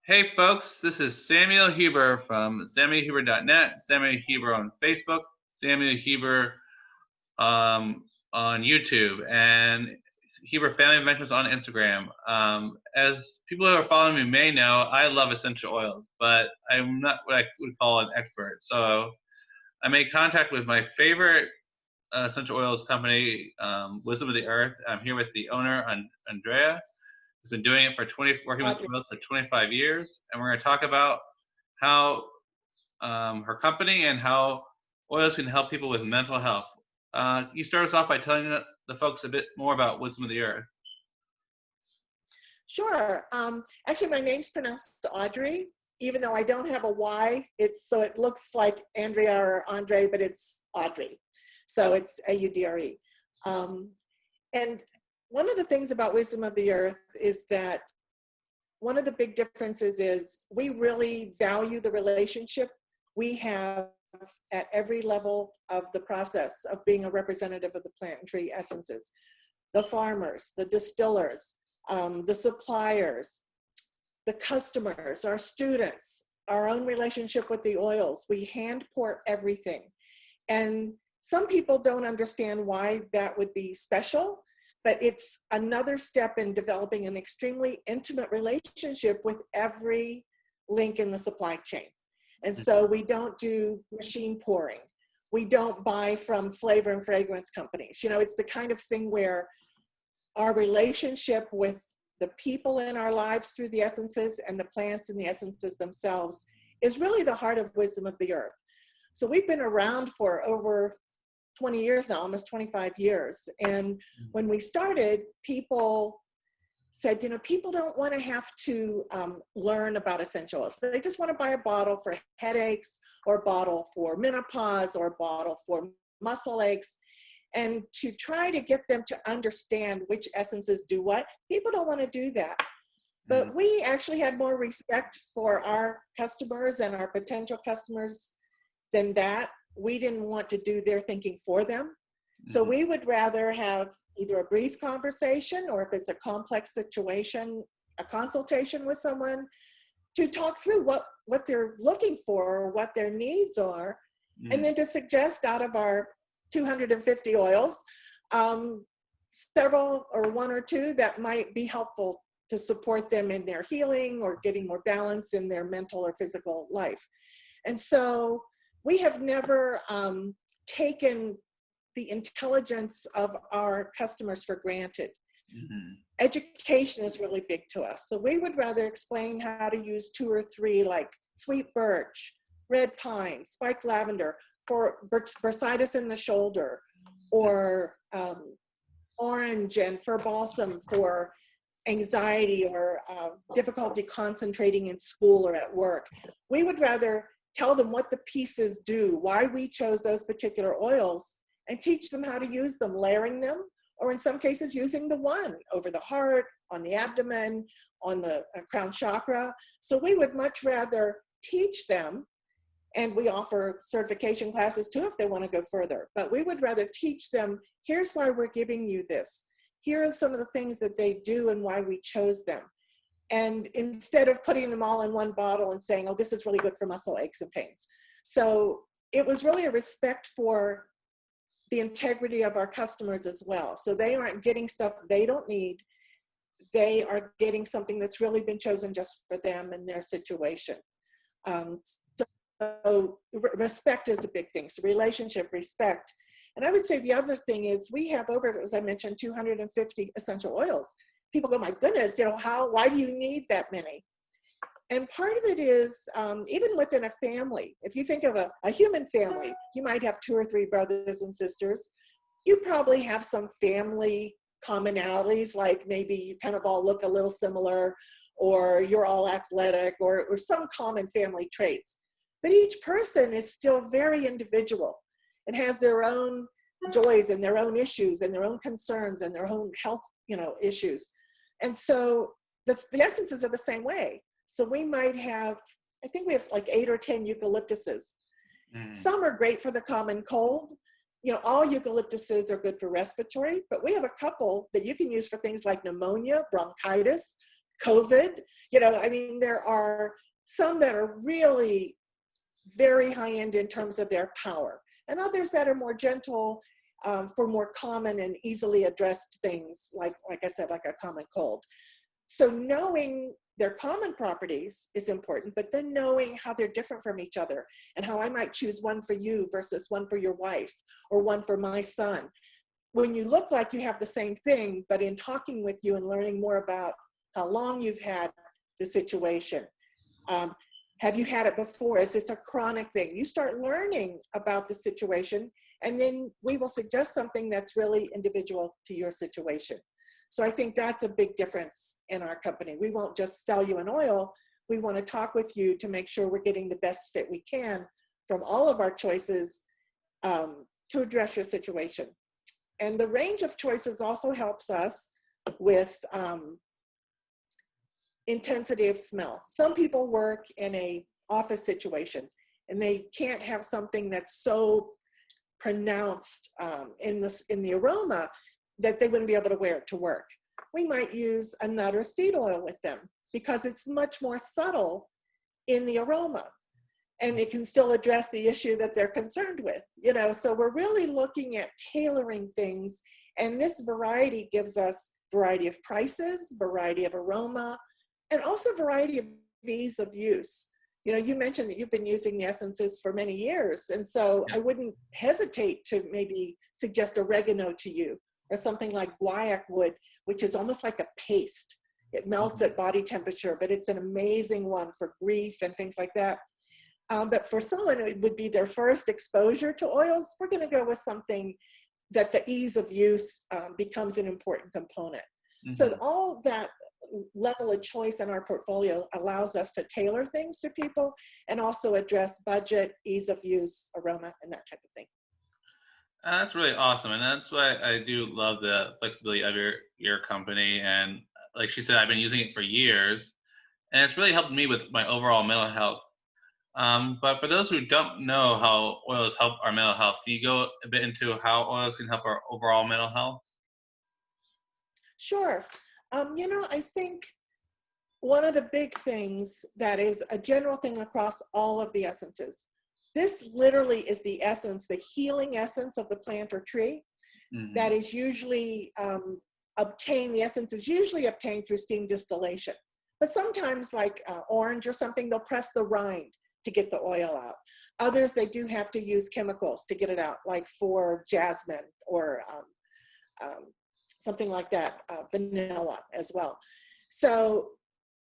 Hey folks, this is Samuel Huber from SamuelHuber.net, Samuel Huber on Facebook, Samuel Huber on YouTube, and Huber Family Adventures on Instagram. As people who are following me may know, I love essential oils, but I'm not what I would call an expert. So I made contact with my favorite essential oils company, Wisdom of the Earth. I'm here with the owner, Andrea. Has been doing it working with Audre. oils for 25 years, and we're going to talk about how her company and how oils can help people with mental health. You start us off by telling the folks a bit more about Wisdom of the Earth. Sure. Actually, my name's pronounced Audrey, even though I don't have a Y. So it looks like Andrea or Andre, but it's Audrey. So it's Audre. And one of the things about Wisdom of the Earth is that one of the big differences is we really value the relationship we have at every level of the process of being a representative of the plant and tree essences. The farmers, the distillers, the suppliers, the customers, our students, our own relationship with the oils. We hand pour everything. And some people don't understand why that would be special, but it's another step in developing an extremely intimate relationship with every link in the supply chain. And so we don't do machine pouring. We don't buy from flavor and fragrance companies. You know, it's the kind of thing where our relationship with the people in our lives through the essences and the plants and the essences themselves is really the heart of Wisdom of the Earth. So we've been around for over 20 years now, almost 25 years. And when we started, people said, you know, people don't want to have to learn about essential oils. They just want to buy a bottle for headaches, or a bottle for menopause, or a bottle for muscle aches. And to try to get them to understand which essences do what, people don't want to do that. But we actually had more respect for our customers and our potential customers than that. We didn't want to do their thinking for them. So we would rather have either a brief conversation, or if it's a complex situation, a consultation with someone to talk through what they're looking for or what their needs are, and then to suggest out of our 250 oils, several or one or two that might be helpful to support them in their healing or getting more balance in their mental or physical life. And so we have never taken the intelligence of our customers for granted. Education is really big to us. So we would rather explain how to use 2 or 3 like sweet birch, red pine, spiked lavender for bursitis in the shoulder, or orange and fir balsam for anxiety or difficulty concentrating in school or at work. We would rather tell them what the pieces do, why we chose those particular oils, and teach them how to use them, layering them, or in some cases using the one over the heart, on the abdomen, on the crown chakra. So we would much rather teach them, and we offer certification classes too if they want to go further, but we would rather teach them, here's why we're giving you this. Here are some of the things that they do and why we chose them. And instead of putting them all in one bottle and saying, oh, this is really good for muscle aches and pains. So it was really a respect for the integrity of our customers as well. So they aren't getting stuff they don't need. They are getting something that's really been chosen just for them and their situation. So respect is a big thing. So relationship, respect. And I would say the other thing is we have over, as I mentioned, 250 essential oils. People go, my goodness, you know, why do you need that many? And part of it is, even within a family, if you think of a human family, you might have 2 or 3 brothers and sisters. You probably have some family commonalities, like maybe you kind of all look a little similar, or you're all athletic, or some common family traits. But each person is still very individual and has their own joys and their own issues and their own concerns and their own health, you know, issues. And so the essences are the same way. So we might have, I think we have like 8 or 10 eucalyptuses. Some are great for the common cold. You know, all eucalyptuses are good for respiratory, but we have a couple that you can use for things like pneumonia, bronchitis, COVID. I mean, there are some that are really very high end in terms of their power, and others that are more gentle for more common and easily addressed things, like I said, like a common cold. So knowing their common properties is important, but then knowing how they're different from each other and how I might choose one for you versus one for your wife or one for my son. When you look like you have the same thing, but in talking with you and learning more about how long you've had the situation, have you had it before? Is this a chronic thing? You start learning about the situation, and then we will suggest something that's really individual to your situation. So I think that's a big difference in our company. We won't just sell you an oil. We want to talk with you to make sure we're getting the best fit we can from all of our choices to address your situation. And the range of choices also helps us with intensity of smell. Some people work in a office situation and they can't have something that's so pronounced in the aroma that they wouldn't be able to wear it to work. We might use a nut or seed oil with them because it's much more subtle in the aroma and it can still address the issue that they're concerned with. So we're really looking at tailoring things, and this variety gives us variety of prices, variety of aroma, and also variety of ease of use. You mentioned that you've been using the essences for many years, and so I wouldn't hesitate to maybe suggest oregano to you, or something like guaiac wood, which is almost like a paste. It melts at body temperature, but it's an amazing one for grief and things like that. But for someone who would be their first exposure to oils, we're going to go with something that the ease of use becomes an important component. So all that level of choice in our portfolio allows us to tailor things to people and also address budget, ease of use, aroma, and that type of thing. That's really awesome, and that's why I do love the flexibility of your company. And like she said, I've been using it for years, and it's really helped me with my overall mental health. But for those who don't know how oils help our mental health, can you go a bit into how oils can help our overall mental health? Sure. I think one of the big things that is a general thing across all of the essences, this literally is the essence, the healing essence of the plant or tree that is usually obtained. The essence is usually obtained through steam distillation. But sometimes, like orange or something, they'll press the rind to get the oil out. Others, they do have to use chemicals to get it out, like for jasmine or something like that, vanilla as well. So,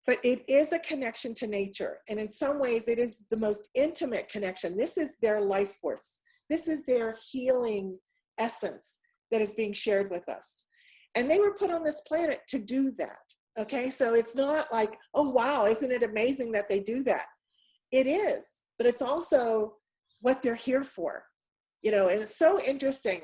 but it is a connection to nature. And in some ways, it is the most intimate connection. This is their life force. This is their healing essence that is being shared with us. And they were put on this planet to do that. Okay, so it's not like, oh, wow, isn't it amazing that they do that? It is, but it's also what they're here for. And it's so interesting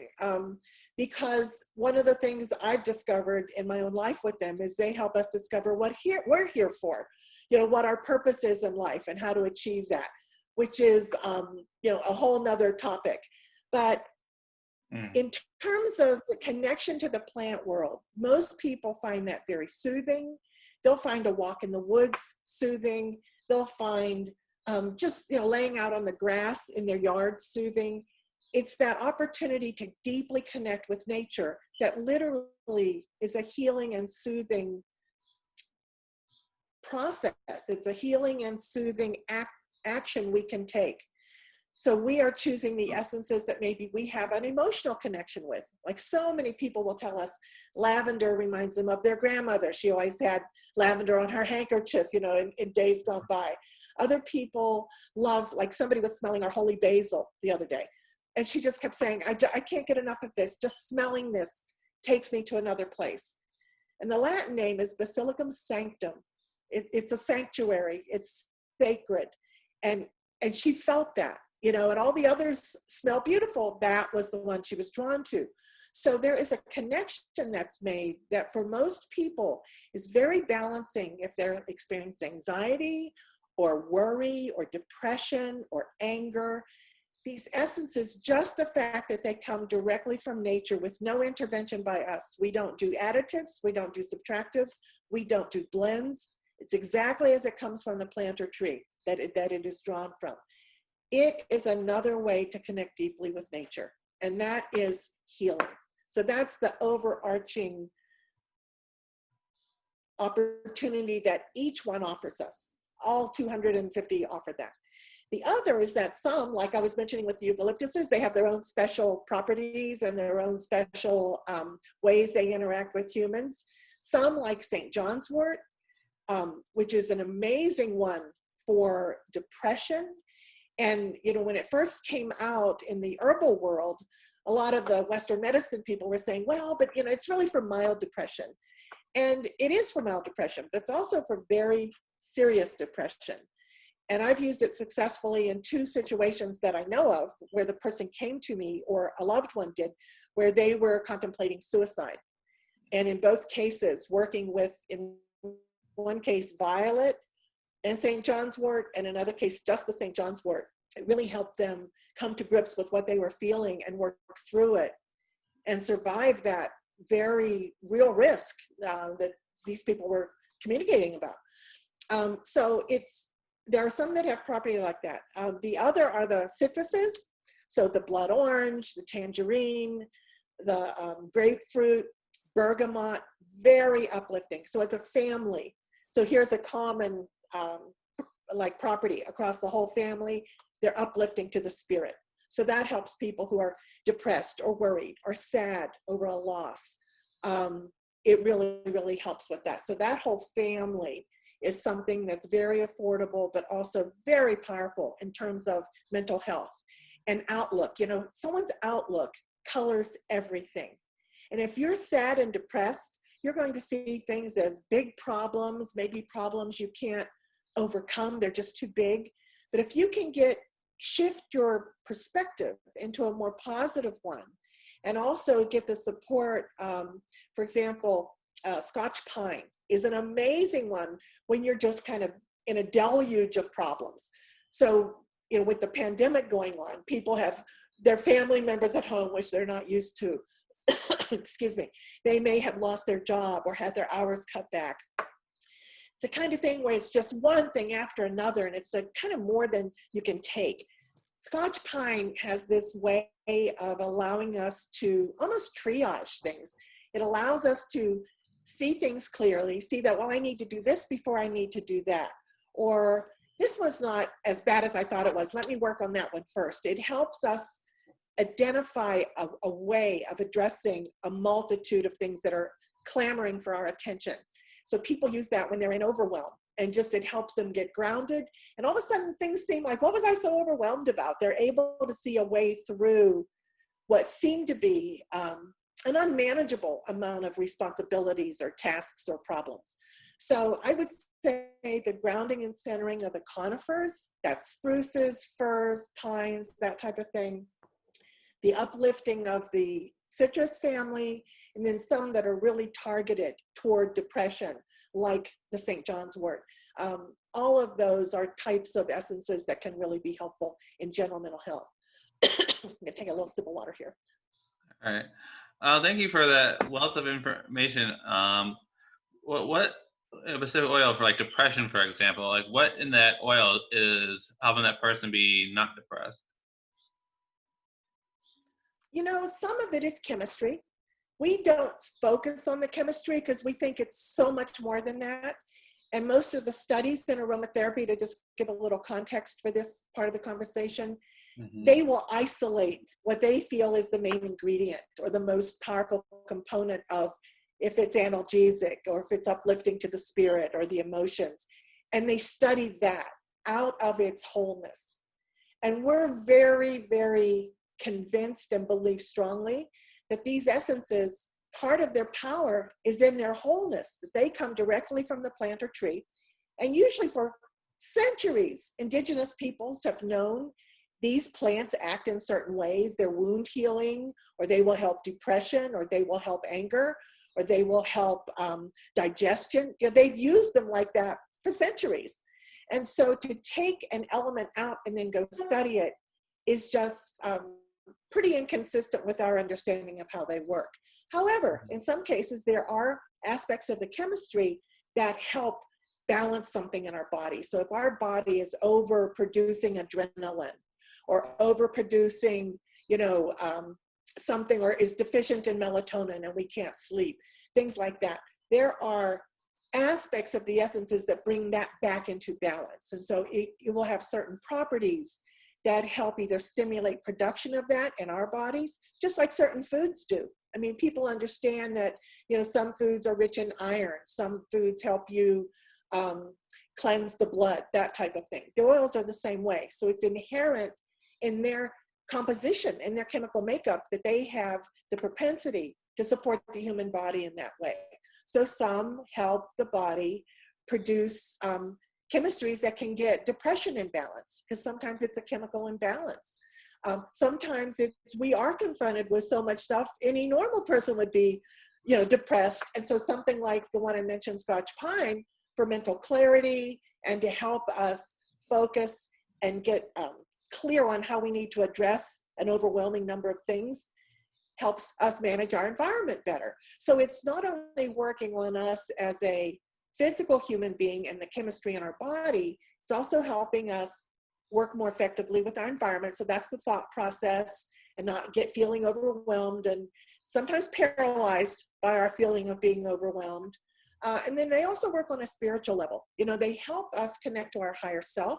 because one of the things I've discovered in my own life with them is they help us discover what we're here for, what our purpose is in life and how to achieve that, which is, a whole nother topic. But in terms of the connection to the plant world, most people find that very soothing. They'll find a walk in the woods soothing. They'll find just laying out on the grass in their yard soothing. It's that opportunity to deeply connect with nature that literally is a healing and soothing process. It's a healing and soothing action we can take. So we are choosing the essences that maybe we have an emotional connection with. Like so many people will tell us lavender reminds them of their grandmother. She always had lavender on her handkerchief, in days gone by. Other people love, like somebody was smelling our holy basil the other day. And she just kept saying, I can't get enough of this. Just smelling this takes me to another place. And the Latin name is Basilicum sanctum. It's a sanctuary. It's sacred. And she felt that. And all the others smell beautiful. That was the one she was drawn to. So there is a connection that's made that for most people is very balancing if they're experiencing anxiety or worry or depression or anger. These essences, just the fact that they come directly from nature with no intervention by us. We don't do additives. We don't do subtractives. We don't do blends. It's exactly as it comes from the plant or tree that it is drawn from. It is another way to connect deeply with nature, and that is healing. So that's the overarching opportunity that each one offers us. All 250 offer that. The other is that some, like I was mentioning with the eucalyptuses, they have their own special properties and their own special ways they interact with humans. Some, like St. John's wort, which is an amazing one for depression. And, you know, when it first came out in the herbal world, a lot of the Western medicine people were saying, well, but, you know, it's really for mild depression. And it is for mild depression, but it's also for very serious depression. And I've used it successfully in 2 situations that I know of where the person came to me, or a loved one did, where they were contemplating suicide. And in both cases, working with, in one case, violet and St. John's wort, and in another case, just the St. John's wort, it really helped them come to grips with what they were feeling and work through it and survive that very real risk that these people were communicating about. So there are some that have property like that. The other are the citruses. So the blood orange, the tangerine, the grapefruit, bergamot, very uplifting. So as a family, so here's a common like property across the whole family. They're uplifting to the spirit. So that helps people who are depressed or worried or sad over a loss. It really, really helps with that. So that whole family is something that's very affordable, but also very powerful in terms of mental health and outlook. You know, someone's outlook colors everything. And if you're sad and depressed, you're going to see things as big problems, maybe problems you can't overcome, they're just too big. But if you can shift your perspective into a more positive one, and also get the support, for example, Scotch pine is an amazing one when you're just kind of in a deluge of problems. So, you know, with the pandemic going on, people have their family members at home, which they're not used to. Excuse me. They may have lost their job or had their hours cut back. It's the kind of thing where it's just one thing after another, and it's a kind of more than you can take. Scotch pine has this way of allowing us to almost triage things. It allows us to see things clearly, see that, well, I need to do this before I need to do that. Or this was not as bad as I thought it was. Let me work on that one first. It helps us identify a way of addressing a multitude of things that are clamoring for our attention. So people use that when they're in overwhelm, and just it helps them get grounded. And all of a sudden things seem like, what was I so overwhelmed about? They're able to see a way through what seemed to be an unmanageable amount of responsibilities or tasks or problems. So I would say the grounding and centering of the conifers, that's spruces, firs, pines, that type of thing. The uplifting of the citrus family, and then some that are really targeted toward depression, like the St. John's wort. All of those are types of essences that can really be helpful in general mental health. I'm gonna take a little sip of water here. All right. Thank you for that wealth of information. What a specific oil for like depression, for example, like what in that oil is helping that person be not depressed? You know, some of it is chemistry. We don't focus on the chemistry because we think it's so much more than that. And most of the studies in aromatherapy, to just give a little context for this part of the conversation, they will isolate what they feel is the main ingredient or the most powerful component of, if it's analgesic or if it's uplifting to the spirit or the emotions. And they study that out of its wholeness. And we're very, very convinced and believe strongly that these essences, part of their power is in their wholeness, that they come directly from the plant or tree. And usually for centuries, indigenous peoples have known these plants act in certain ways. They're wound healing, or they will help depression, or they will help anger, or they will help digestion. You know, they've used them like that for centuries. And so to take an element out and then go study it is just pretty inconsistent with our understanding of how they work. However, in some cases, there are aspects of the chemistry that help balance something in our body. So if our body is overproducing adrenaline or overproducing, something, or is deficient in melatonin and we can't sleep, things like that, there are aspects of the essences that bring that back into balance. And so it will have certain properties that help either stimulate production of that in our bodies, just like certain foods do. I mean, people understand that, some foods are rich in iron, some foods help you cleanse the blood, that type of thing. The oils are the same way. So it's inherent in their composition, in their chemical makeup, that they have the propensity to support the human body in that way. So some help the body produce chemistries that can get depression in balance, because sometimes it's a chemical imbalance. Sometimes we are confronted with so much stuff, any normal person would be, depressed. And so something like the one I mentioned, Scotch pine, for mental clarity and to help us focus and get clear on how we need to address an overwhelming number of things, helps us manage our environment better. So it's not only working on us as a physical human being and the chemistry in our body, it's also helping us work more effectively with our environment. So that's the thought process, and not feeling overwhelmed and sometimes paralyzed by our feeling of being overwhelmed. And then they also work on a spiritual level. They help us connect to our higher self.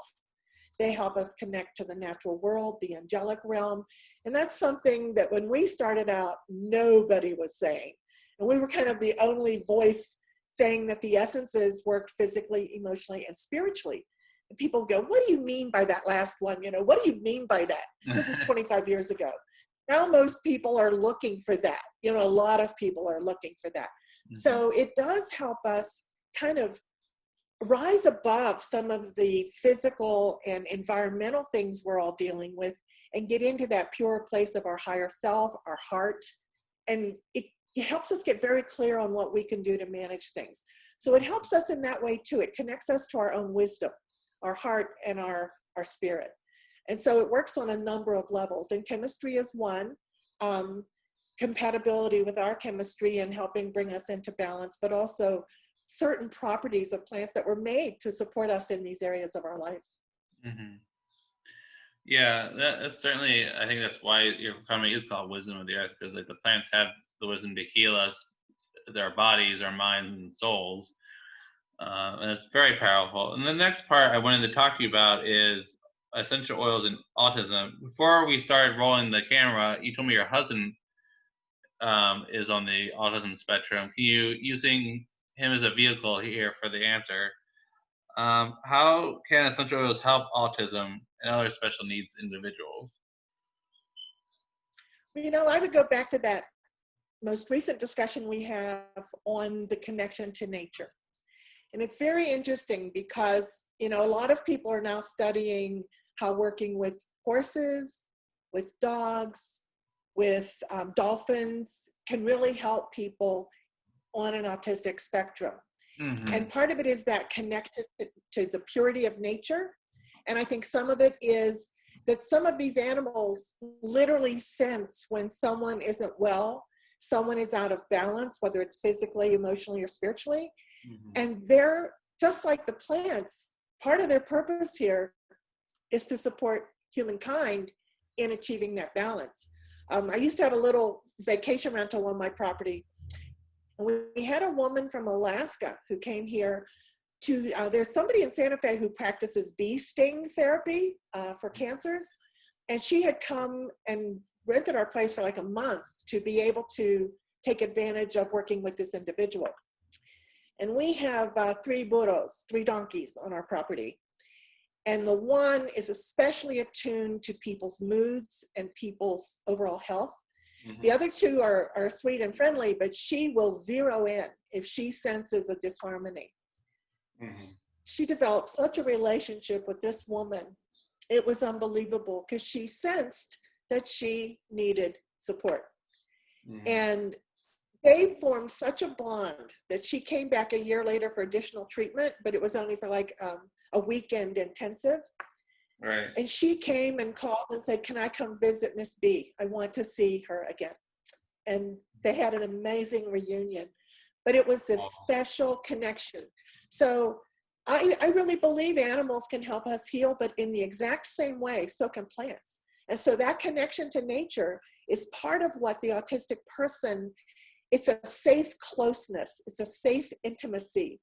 They help us connect to the natural world, the angelic realm. And that's something that when we started out, nobody was saying. And we were kind of the only voice saying that the essences worked physically, emotionally, and spiritually. And people go, what do you mean by that last one? What do you mean by that? This is 25 years ago. Now most people are looking for that. A lot of people are looking for that. Mm-hmm. So it does help us kind of rise above some of the physical and environmental things we're all dealing with and get into that pure place of our higher self, our heart. And it helps us get very clear on what we can do to manage things. So it helps us in that way too. It connects us to our own wisdom, our heart, and our spirit. And so it works on a number of levels. And chemistry is one, compatibility with our chemistry and helping bring us into balance, but also certain properties of plants that were made to support us in these areas of our life. Mm-hmm. Yeah, that's certainly, I think that's why your company is called Wisdom of the Earth, because like the plants have the wisdom to heal us, their bodies, our minds, and souls. And it's very powerful. And the next part I wanted to talk to you about is essential oils and autism. Before we started rolling the camera, you told me your husband is on the autism spectrum. Can you, using him as a vehicle here for the answer, how can essential oils help autism and other special needs individuals? I would go back to that most recent discussion we have on the connection to nature. And it's very interesting because, a lot of people are now studying how working with horses, with dogs, with dolphins can really help people on an autistic spectrum. Mm-hmm. And part of it is that connected to the purity of nature. And I think some of it is that some of these animals literally sense when someone isn't well, someone is out of balance, whether it's physically, emotionally, or spiritually. Mm-hmm. And they're just like the plants. Part of their purpose here is to support humankind in achieving that balance. I used to have a little vacation rental on my property. And we had a woman from Alaska who came here to, there's somebody in Santa Fe who practices bee sting therapy for cancers. And she had come and rented our place for like a month to be able to take advantage of working with this individual. And we have 3 burros, 3 donkeys on our property. And the one is especially attuned to people's moods and people's overall health. Mm-hmm. The other 2 are sweet and friendly, but she will zero in if she senses a disharmony. Mm-hmm. She developed such a relationship with this woman. It was unbelievable because she sensed that she needed support. Mm-hmm. And they formed such a bond that she came back a year later for additional treatment, but it was only for like a weekend intensive. Right. And she came and called and said, can I come visit Miss B? I want to see her again. And they had an amazing reunion. but it was this special connection. So I really believe animals can help us heal, but in the exact same way, so can plants. And so that connection to nature is part of what the autistic person, it's a safe closeness, it's a safe intimacy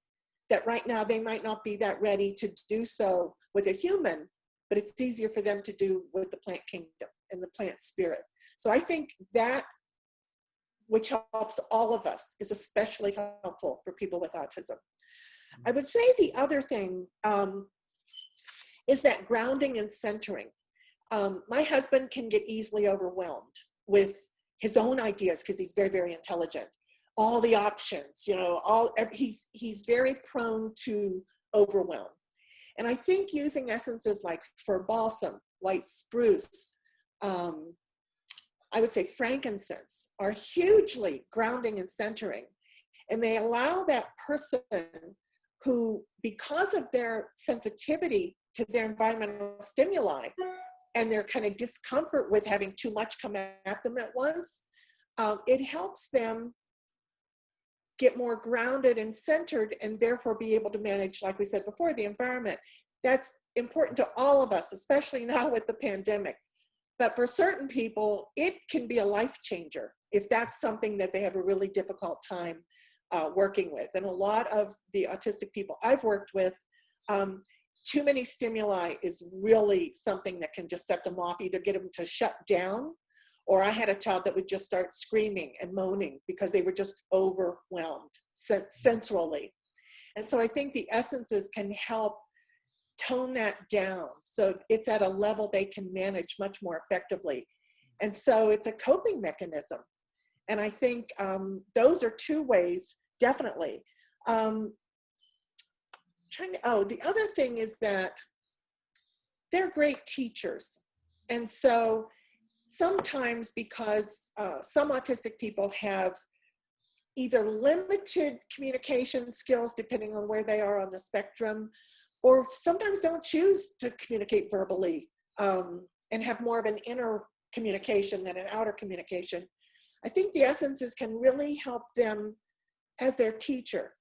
that right now they might not be that ready to do so with a human, but it's easier for them to do with the plant kingdom and the plant spirit. So I think that, which helps all of us, is especially helpful for people with autism. I would say the other thing is that grounding and centering. My husband can get easily overwhelmed with his own ideas because he's very, very intelligent. All the options, you know, he's very prone to overwhelm. And I think using essences like fir balsam, white spruce, I would say frankincense, are hugely grounding and centering. And they allow that person who, because of their sensitivity to their environmental stimuli and their kind of discomfort with having too much come at them at once, it helps them get more grounded and centered and therefore be able to manage, like we said before, the environment. That's important to all of us, especially now with the pandemic. But for certain people, it can be a life changer if that's something that they have a really difficult time working with. And a lot of the autistic people I've worked with, too many stimuli is really something that can just set them off, either get them to shut down, or I had a child that would just start screaming and moaning because they were just overwhelmed sensorily. And so I think the essences can help tone that down so it's at a level they can manage much more effectively. And so it's a coping mechanism. And I think those are two ways, definitely. The other thing is that they're great teachers. And so sometimes, because some autistic people have either limited communication skills, depending on where they are on the spectrum, or sometimes don't choose to communicate verbally and have more of an inner communication than an outer communication, I think the essences can really help them as their teacher.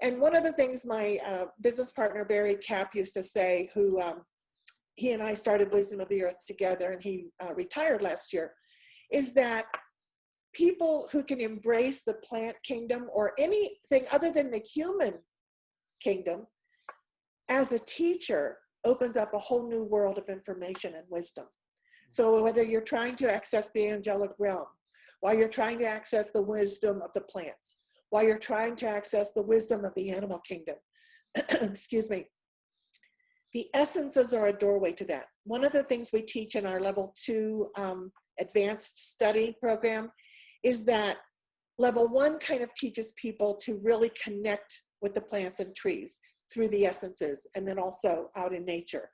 And one of the things my business partner, Barry Kapp, used to say, who he and I started Wisdom of the Earth together, and he retired last year, is that people who can embrace the plant kingdom or anything other than the human kingdom as a teacher opens up a whole new world of information and wisdom. So whether you're trying to access the angelic realm, while you're trying to access the wisdom of the plants, while you're trying to access the wisdom of the animal kingdom, excuse me, the essences are a doorway to that. One of the things we teach in our level 2 advanced study program is that level 1 kind of teaches people to really connect with the plants and trees through the essences, and then also out in nature.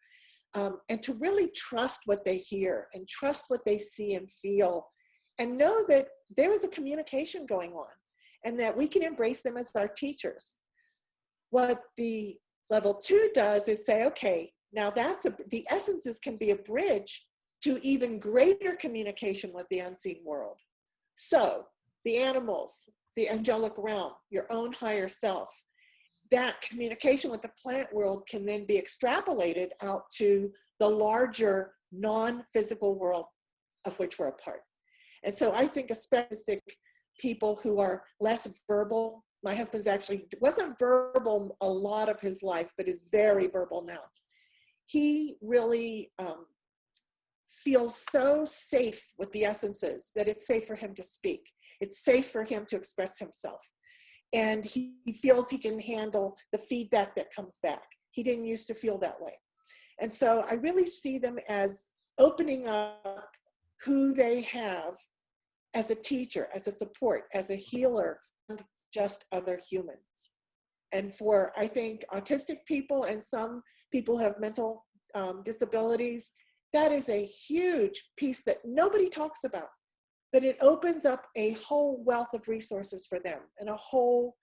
And to really trust what they hear and trust what they see and feel, and know that there is a communication going on and that we can embrace them as our teachers. What the level 2 does is say, okay, now the essences can be a bridge to even greater communication with the unseen world. So the animals, the angelic realm, your own higher self, that communication with the plant world can then be extrapolated out to the larger non-physical world of which we're a part. And so I think especially people who are less verbal, my husband's actually wasn't verbal a lot of his life, but is very verbal now. He really feels so safe with the essences that it's safe for him to speak. It's safe for him to express himself. And he feels he can handle the feedback that comes back. He didn't used to feel that way. And so I really see them as opening up who they have as a teacher, as a support, as a healer, and just other humans. And for, I think, autistic people and some people who have mental disabilities, that is a huge piece that nobody talks about. But it opens up a whole wealth of resources for them and a whole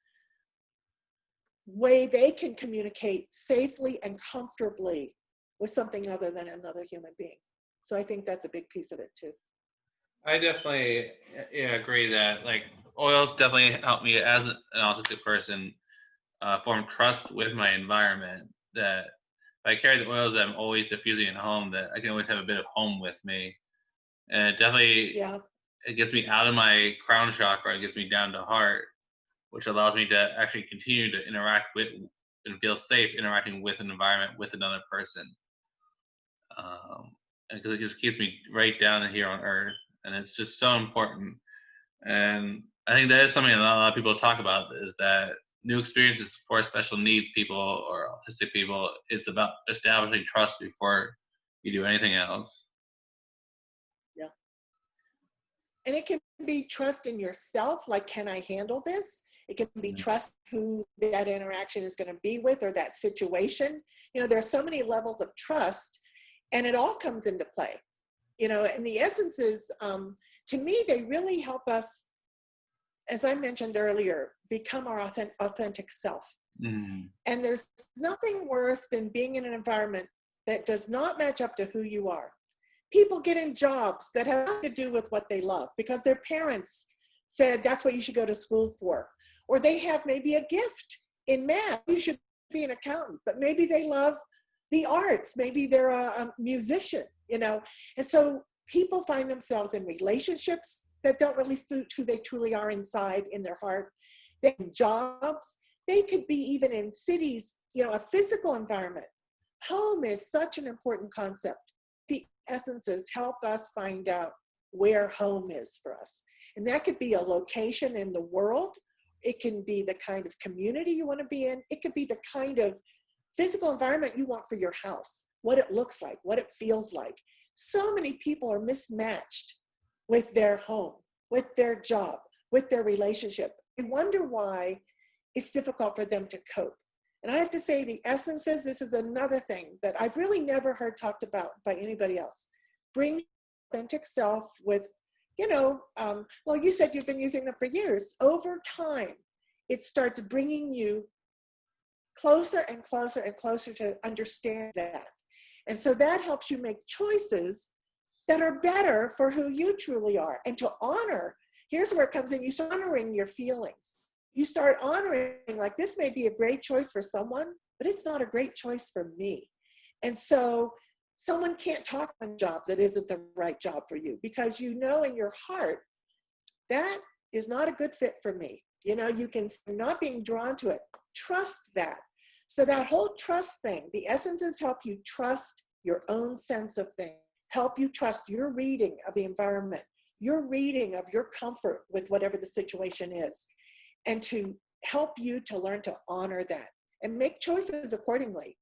way they can communicate safely and comfortably with something other than another human being. So I think that's a big piece of it too. I definitely agree that, like, oils definitely help me as an autistic person form trust with my environment. That if I carry the oils that I'm always diffusing at home, that I can always have a bit of home with me. And it definitely Yeah. it gets me out of my crown chakra. It gets me down to heart, which allows me to actually continue to interact with and feel safe interacting with an environment with another person. Because it just keeps me right down here on earth, and it's just so important. And I think that is something that not a lot of people talk about, is that new experiences for special needs people or autistic people, it's about establishing trust before you do anything else. Yeah. And it can be trust in yourself, like, can I handle this? It can be Mhm. trust who that interaction is going to be with, or that situation. There are so many levels of trust, and it all comes into play. And the essences, to me, they really help us, as I mentioned earlier, become our authentic self. Mhm. And there's nothing worse than being in an environment that does not match up to who you are. People get in jobs that have nothing to do with what they love because their parents said that's what you should go to school for. Or they have maybe a gift in math. You should be an accountant, but maybe they love the arts. Maybe they're a musician. And so people find themselves in relationships that don't really suit who they truly are inside in their heart. They have jobs. They could be even in cities, a physical environment. Home is such an important concept. The essences help us find out where home is for us. And that could be a location in the world. It can be the kind of community you want to be in. It could be the kind of physical environment you want for your house, what it looks like, what it feels like. So many people are mismatched with their home, with their job, with their relationship. I wonder why it's difficult for them to cope. And I have to say, the essences, this is another thing that I've really never heard talked about by anybody else. Bring authentic self with, well, you said you've been using them for years. Over time, it starts bringing you closer and closer and closer to understand that. And so that helps you make choices that are better for who you truly are. And to honor, here's where it comes in, you start honoring your feelings. You start honoring, like, this may be a great choice for someone, but it's not a great choice for me. And so someone can't talk on a job that isn't the right job for you, because in your heart, that is not a good fit for me. You can, not being drawn to it, trust that. So that whole trust thing, the essences help you trust your own sense of things, help you trust your reading of the environment, your reading of your comfort with whatever the situation is, and to help you to learn to honor that and make choices accordingly.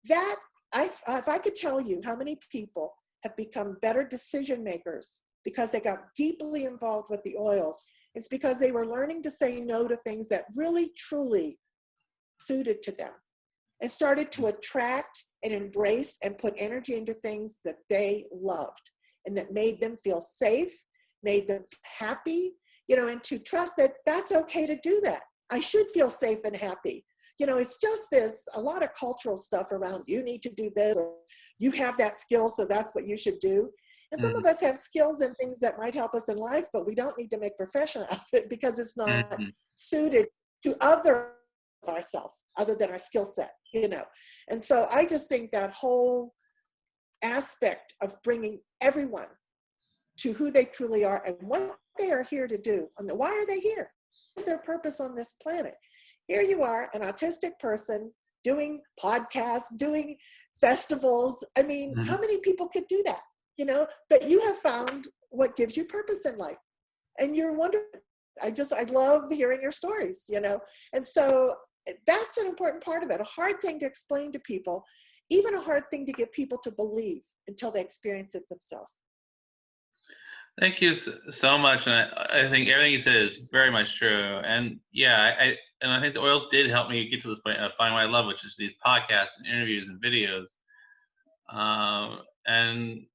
That, if I could tell you how many people have become better decision makers because they got deeply involved with the oils, it's because they were learning to say no to things that really, truly suited to them, and started to attract and embrace and put energy into things that they loved and that made them feel safe, made them happy, and to trust that that's okay to do that. I should feel safe and happy. It's just a lot of cultural stuff around, you need to do this, or you have that skill, so that's what you should do. And some of Mhm. us have skills and things that might help us in life, but we don't need to make profession out of it because it's not Mhm. suited to other ourselves, other than our skill set. And so I just think that whole aspect of bringing everyone to who they truly are and what they are here to do, and why are they here? What is their purpose on this planet? Here you are, an autistic person doing podcasts, doing festivals. I mean, Mhm. how many people could do that? But you have found what gives you purpose in life, and you're wondering. I love hearing your stories. And so that's an important part of it. A hard thing to explain to people, even a hard thing to get people to believe until they experience it themselves. Thank you so much, and I think everything you said is very much true. And yeah, I think the oils did help me get to this point of finding what I love, which is these podcasts and interviews and videos. And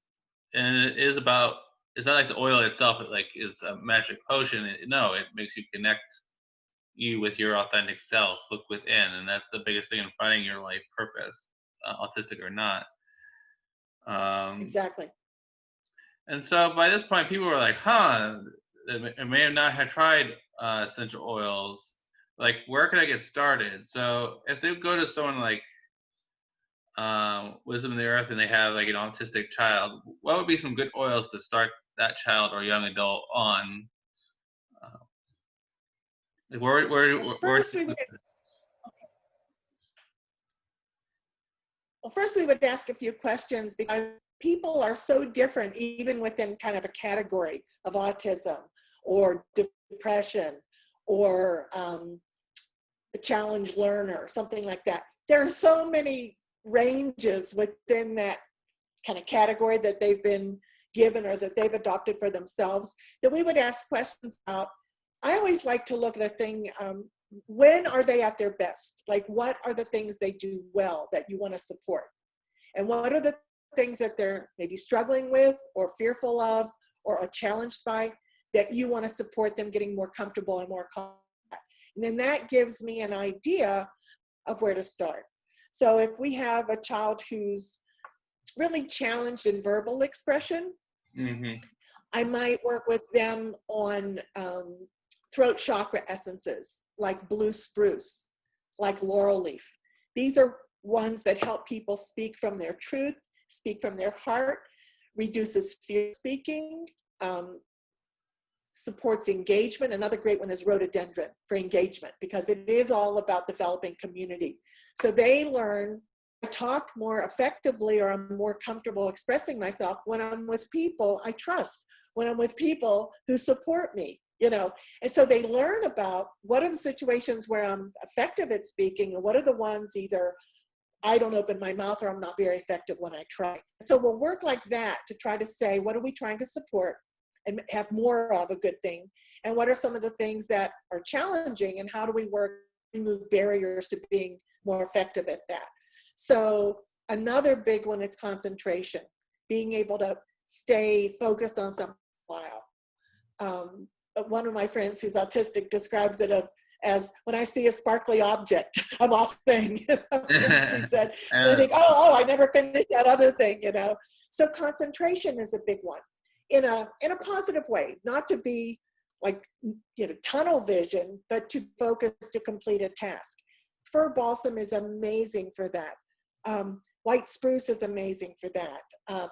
it is about, it's not like the oil itself like is a magic potion. No, it makes you connect you with your authentic self, look within, and that's the biggest thing in finding your life purpose, autistic or not. Um, Exactly. and so by this point, people were like, "Huh." may not have tried essential oils, like where can I get started? So if they go to someone like Wisdom of the Earth and they have like an autistic child, what would be some good oils to start that child or young adult on? Uh, like where First, we would ask a few questions because people are so different, even within kind of a category of autism or depression or a challenged learner, something like that. There are so many ranges within that kind of category that they've been given or that they've adopted for themselves that we would ask questions about. I always like to look at a thing, when are they at their best? Like, what are the things they do well that you want to support? And what are the things that they're maybe struggling with or fearful of or are challenged by that you want to support them getting more comfortable and more confident? And then that gives me an idea of where to start. So if we have a child who's really challenged in verbal expression, I might work with them on throat chakra essences like blue spruce, like laurel leaf. These are ones that help people speak from their truth, speak from their heart, reduces fear speaking, supports engagement. Another great one is rhododendron for engagement because it is all about developing community. So they learn to talk more effectively or I'm more comfortable expressing myself when I'm with people I trust, when I'm with people who support me, you know. And so they learn about what are the situations where I'm effective at speaking and what are the ones either I don't open my mouth or I'm not very effective when I try. So we'll work like that to try to say, what are we trying to support and have more of a good thing? And what are some of the things that are challenging and how do we work to remove barriers to being more effective at that? So another big one is concentration, being able to stay focused on something for a while. One of my friends who's autistic describes it as when I see a sparkly object, I'm off thing. She said, I think, I never finished that other thing, you know. So concentration is a big one in a positive way, not to be like, you know, tunnel vision, but to focus to complete a task. Fir balsam is amazing for that. White spruce is amazing for that.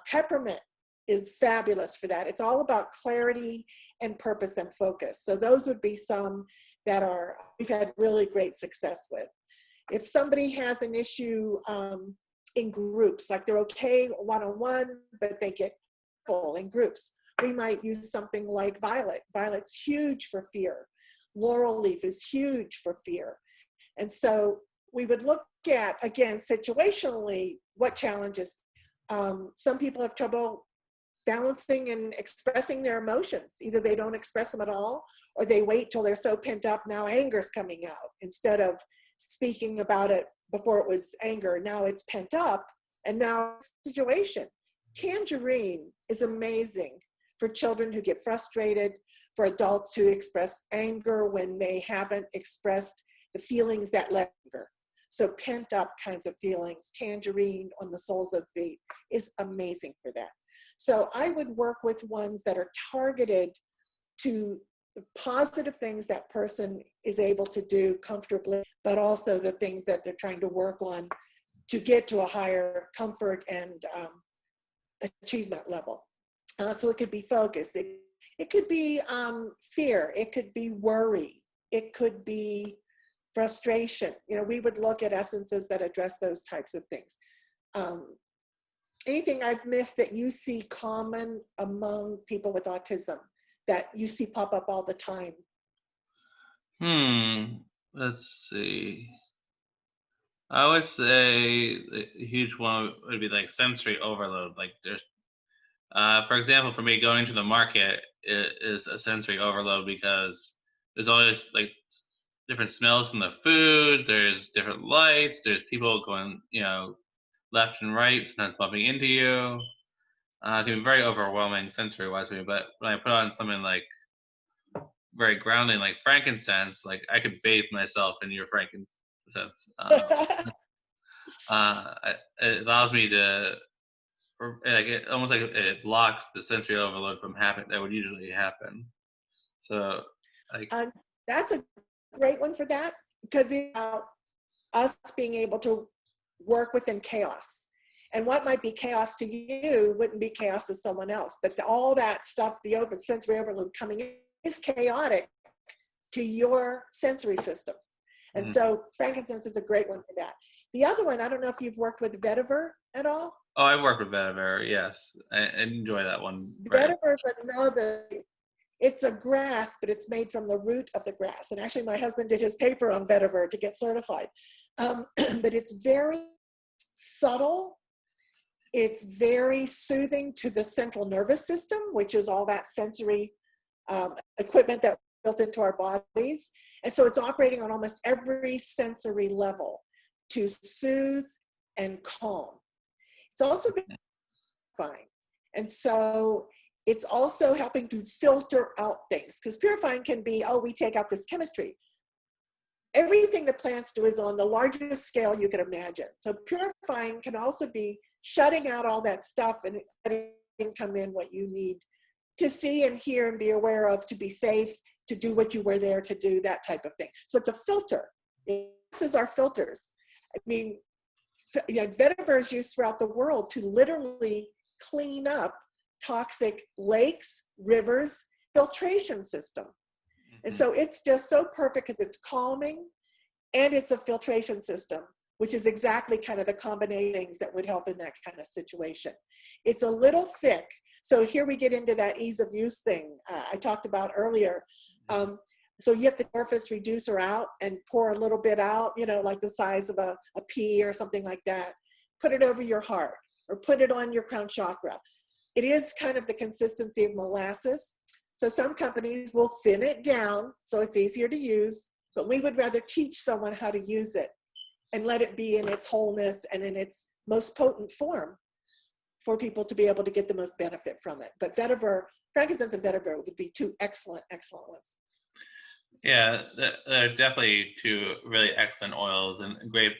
Peppermint is fabulous for that. It's all about clarity and purpose and focus. So those would be some that we've had really great success with. If somebody has an issue in groups, like they're okay one-on-one, but they get full in groups, we might use something like violet. Violet's huge for fear. Laurel leaf is huge for fear. And so we would look at, again, situationally, what challenges. Some people have trouble balancing and expressing their emotions. Either they don't express them at all, or they wait till they're so pent up, now anger's coming out. Instead of speaking about it before it was anger, now it's pent up, and now it's a situation. Tangerine is amazing for children who get frustrated, for adults who express anger when they haven't expressed the feelings that led anger. So pent up kinds of feelings, tangerine on the soles of feet is amazing for that. So I would work with ones that are targeted to the positive things that person is able to do comfortably, but also the things that they're trying to work on to get to a higher comfort and achievement level. So it could be focus, it could be fear, it could be worry, it could be frustration. You know, we would look at essences that address those types of things. Anything I've missed that you see common among people with autism that you see pop up all the time? Let's see. I would say a huge one would be like sensory overload. Like there's, for example, for me, going to the market is a sensory overload because there's always like different smells from the food. There's different lights. There's people going, you know, left and right, sometimes bumping into you. It can be very overwhelming sensory-wise for me. But when I put on something like very grounding, like frankincense, like I could bathe myself in your frankincense. It allows me to, like, it almost like it blocks the sensory overload from happening that would usually happen. So, like, That's a great one for that, because it's about us being able to work within chaos. And what might be chaos to you wouldn't be chaos to someone else. But all that stuff, the sensory overload coming in, is chaotic to your sensory system. And so frankincense is a great one for that. The other one, I don't know if you've worked with vetiver at all. oh, I work with vetiver. Yes, I enjoy that one. Right. Vetiver is another. It's a grass, but it's made from the root of the grass. And actually, my husband did his paper on vetiver to get certified. But it's very subtle. It's very soothing to the central nervous system, which is all that sensory equipment that built into our bodies. And so it's operating on almost every sensory level to soothe and calm. It's also very purifying. And so it's also helping to filter out things, because purifying can be, oh, we take out this chemistry. Everything that plants do is on the largest scale you can imagine. So purifying can also be shutting out all that stuff and letting come in what you need to see and hear and be aware of, to be safe, to do what you were there to do, that type of thing. So it's a filter. This is our filters. I mean, vetiver is used throughout the world to literally clean up toxic lakes, rivers, filtration system. And so it's just so perfect because it's calming and it's a filtration system, which is exactly kind of the combination things that would help in that kind of situation. It's a little thick. So here we get into that ease of use thing I talked about earlier. So you have the orifice reducer out and pour a little bit out, like the size of a pea or something like that. Put it over your heart or put it on your crown chakra. It is kind of the consistency of molasses. So some companies will thin it down so it's easier to use, but we would rather teach someone how to use it and let it be in its wholeness and in its most potent form for people to be able to get the most benefit from it. But vetiver, frankincense and vetiver would be two excellent, excellent ones. Yeah, they're definitely two really excellent oils and great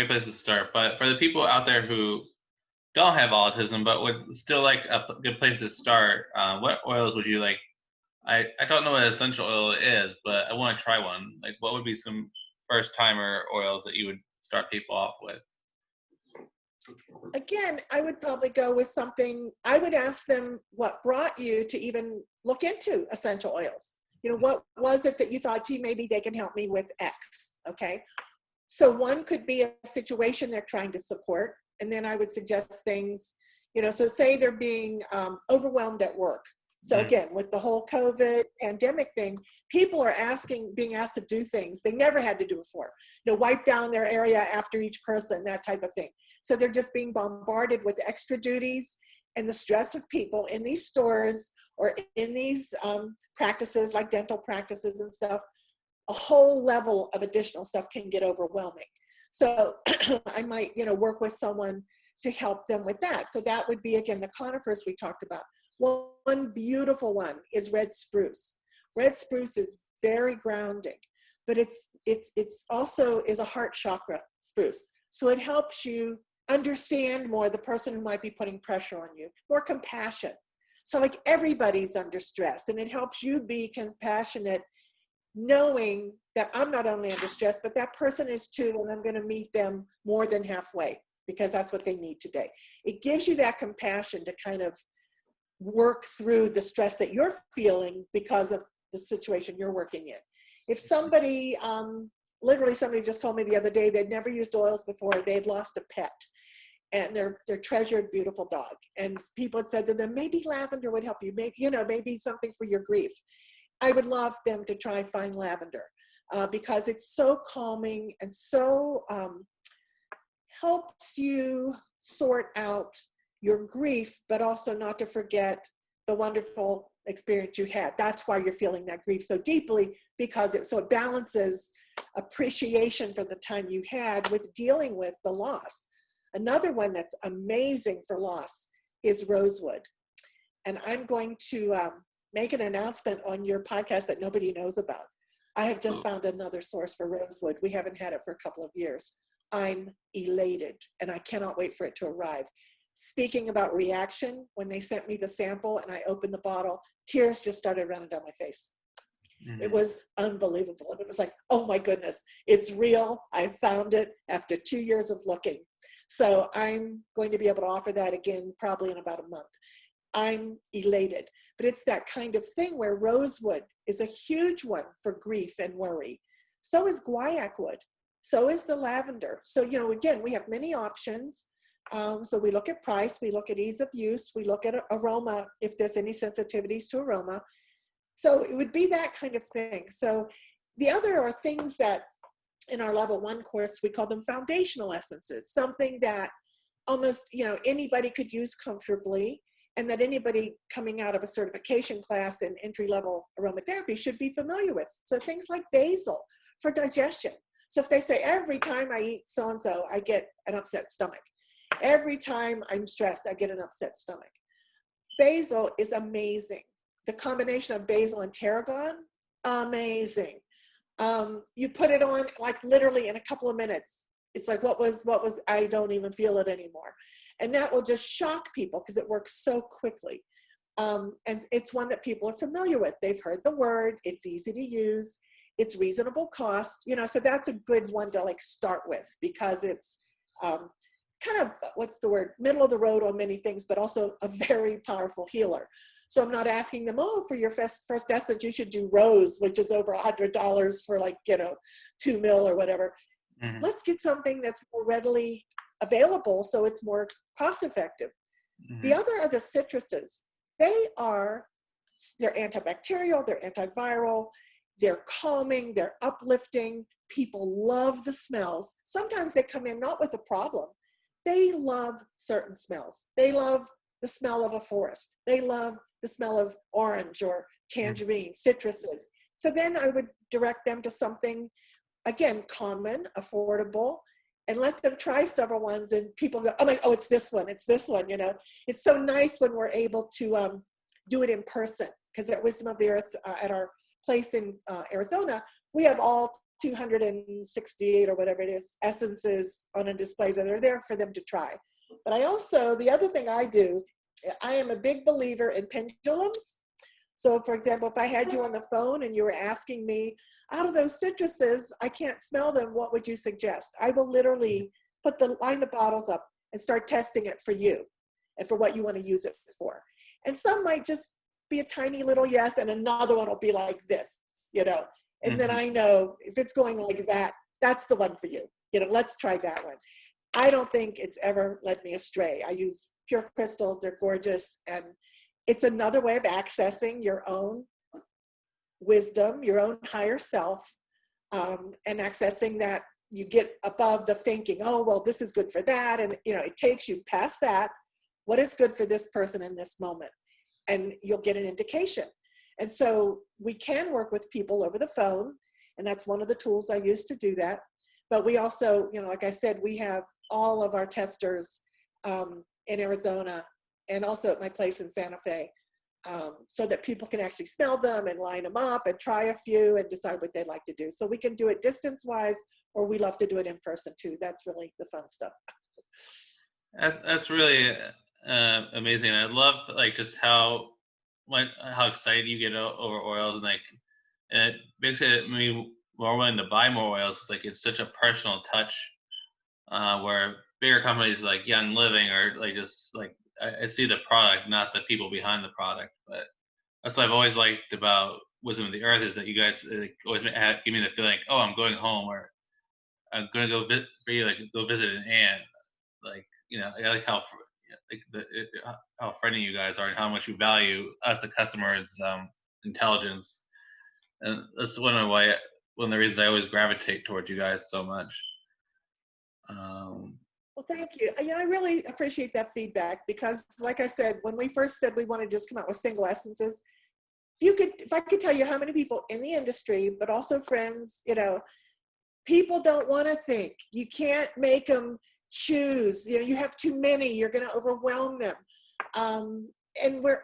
places to start. But for the people out there who don't have autism but would still like a good place to start, what oils would you like? I don't know what essential oil is, but I want to try one. Like, what would be some first timer oils that you would start people off with? Again, I would probably go with something. I would ask them what brought you to even look into essential oils. What was it that you thought, gee, maybe they can help me with X? Okay. So one could be a situation they're trying to support. And then I would suggest things, so say they're being overwhelmed at work. So again, with the whole COVID pandemic thing, people are being asked to do things they never had to do before. Wipe down their area after each person, that type of thing. So they're just being bombarded with extra duties, and the stress of people in these stores or in these practices like dental practices and stuff, a whole level of additional stuff can get overwhelming. So I might, work with someone to help them with that. So that would be, again, the conifers we talked about. One beautiful one is red spruce. Red spruce is very grounding, but it's also is a heart chakra spruce. So it helps you understand more the person who might be putting pressure on you, more compassion. So like everybody's under stress, and it helps you be compassionate, knowing that I'm not only under stress, but that person is too, and I'm going to meet them more than halfway because that's what they need today. It gives you that compassion to kind of work through the stress that you're feeling because of the situation you're working in. If somebody, literally somebody just called me the other day, they'd never used oils before, they'd lost a pet and their treasured, beautiful dog. And people had said to them, maybe lavender would help you, maybe something for your grief. I would love them to try fine lavender because it's so calming and so helps you sort out your grief, but also not to forget the wonderful experience you had. That's why you're feeling that grief so deeply, because it balances appreciation for the time you had with dealing with the loss. Another one that's amazing for loss is rosewood. And I'm going to make an announcement on your podcast that nobody knows about. I have just found another source for rosewood. We haven't had it for a couple of years. I'm elated, and I cannot wait for it to arrive. speaking about reaction, when they sent me the sample and I opened the bottle, tears just started running down my face. It was unbelievable. And it was like, oh my goodness, it's real. I found it after 2 years of looking. So I'm going to be able to offer that again, probably in about a month. I'm elated. But it's that kind of thing where rosewood is a huge one for grief and worry. So is guaiac wood. So is the lavender. So, you know, again, we have many options. So we look at price, we look at ease of use, we look at aroma, if there's any sensitivities to aroma. So it would be that kind of thing. So the other are things that in our level 1 course, we call them foundational essences, something that almost, you know, anybody could use comfortably, and that anybody coming out of a certification class in entry-level aromatherapy should be familiar with. So things like basil for digestion. So if they say, every time I eat so-and-so, I get an upset stomach. Every time I'm stressed, I get an upset stomach. Basil is amazing. The combination of basil and tarragon, amazing. You put it on like literally in a couple of minutes. It's like, what was, I don't even feel it anymore. And that will just shock people because it works so quickly. And it's one that people are familiar with. They've heard the word, it's easy to use, it's reasonable cost, you know, so that's a good one to like start with, because it's kind of, what's the word, middle of the road on many things, but also a very powerful healer. So I'm not asking them, oh, for your first essence, you should do rose, which is over $100 for like, you know, 2 mil or whatever. Mm-hmm. Let's get something that's more readily available so it's more cost effective. Mm-hmm. The other are the citruses. They're antibacterial, they're antiviral, they're calming, they're uplifting. People love the smells. Sometimes they come in not with a problem. They love certain smells. They love the smell of a forest. They love the smell of orange or tangerine, citruses. So then I would direct them to something, again, common, affordable, and let them try several ones, and people go, oh, it's this one, you know. It's so nice when we're able to do it in person, because at Wisdom of the Earth, at our place in Arizona, we have all 268 or whatever it is, essences on a display that are there for them to try. But I also, the other thing I do, I am a big believer in pendulums. So for example, if I had you on the phone and you were asking me, out of those citruses, I can't smell them, what would you suggest? I will literally line the bottles up and start testing it for you and for what you want to use it for. And some might just be a tiny little yes, and another one will be like this, you know. And then I know if it's going like that, that's the one for you. You know, let's try that one. I don't think it's ever led me astray. I use pure crystals, they're gorgeous, and it's another way of accessing your own wisdom, your own higher self, and accessing that. You get above the thinking, oh, well, this is good for that. And, you know, it takes you past that. What is good for this person in this moment? And you'll get an indication. And so we can work with people over the phone, and that's one of the tools I use to do that. But we also, you know, like I said, we have all of our testers in Arizona and also at my place in Santa Fe, so that people can actually smell them and line them up and try a few and decide what they'd like to do. So we can do it distance-wise, or we love to do it in person too. That's really the fun stuff. That's really amazing. I love like just how excited you get over oils, and it makes me more willing to buy more oils. Like it's such a personal touch, where bigger companies like Young Living are like just like I see the product, not the people behind the product. But that's what I've always liked about Wisdom of the Earth, is that you guys always give me the feeling, oh, I'm going home, or I'm gonna go visit an aunt. Like, you know, I like how how friendly you guys are and how much you value us, the customers' intelligence, and that's one of the reasons I always gravitate towards you guys so much. Well, thank you. You know, I really appreciate that feedback, because like I said, when we first said we wanted to just come out with single essences, if I could tell you how many people in the industry, but also friends, you know, people don't want to think. You can't make them choose. You know, you have too many, you're going to overwhelm them. And we're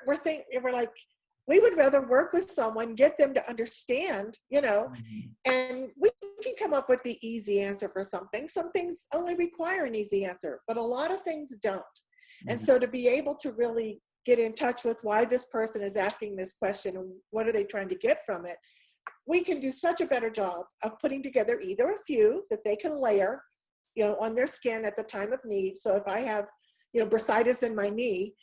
like, we would rather work with someone, get them to understand, you know, and we can come up with the easy answer for something. Some things only require an easy answer, but a lot of things don't. And so to be able to really get in touch with why this person is asking this question and what are they trying to get from it, we can do such a better job of putting together either a few that they can layer, on their skin at the time of need. So if I have, bursitis in my knee,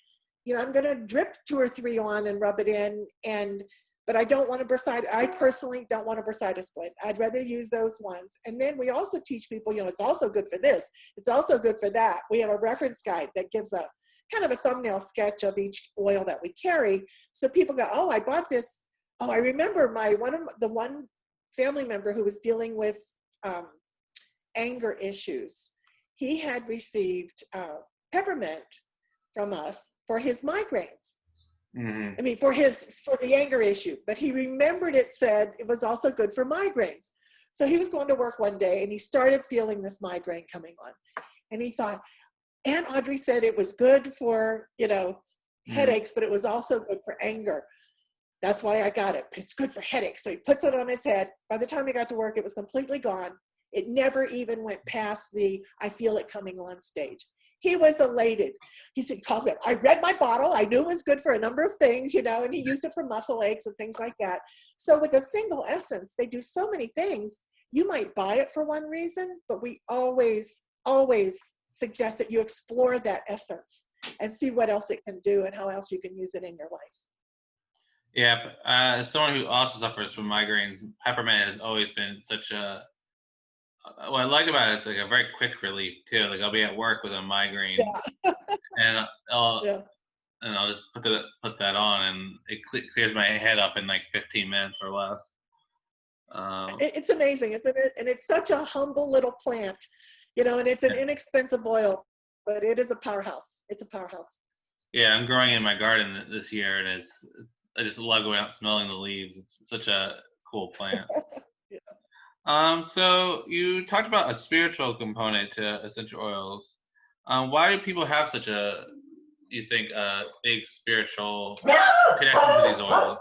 I'm going to drip 2 or 3 on and rub it in. But I don't want a bursitis. I personally don't want a bursitis splint. I'd rather use those ones. And then we also teach people, it's also good for this. It's also good for that. We have a reference guide that gives a kind of a thumbnail sketch of each oil that we carry. So people go, oh, I bought this. Oh, I remember one family member who was dealing with anger issues. He had received peppermint from us for his migraines. I mean, for the anger issue, but he remembered it said it was also good for migraines. So he was going to work one day and he started feeling this migraine coming on. And he thought, Aunt Audre said it was good for, headaches, but it was also good for anger. That's why I got it. It's good for headaches. So he puts it on his head. By the time he got to work, it was completely gone. It never even went past the I feel it coming on stage. He was elated. He said, calls me up. I read my bottle. I knew it was good for a number of things, and he used it for muscle aches and things like that. So with a single essence, they do so many things. You might buy it for one reason, but we always, always suggest that you explore that essence and see what else it can do and how else you can use it in your life. Yeah, as someone who also suffers from migraines, peppermint has always been such a what I like about it, it's like a very quick relief too. Like I'll be at work with a migraine, and I'll just put that on, and it clears my head up in like 15 minutes or less. It's amazing, isn't it? And it's such a humble little plant, and it's an inexpensive oil, but it is a powerhouse. It's a powerhouse. Yeah, I'm growing in my garden this year, and I just love going out smelling the leaves. It's such a cool plant. So you talked about a spiritual component to essential oils. Why do people have such you think, a big spiritual connection to these oils?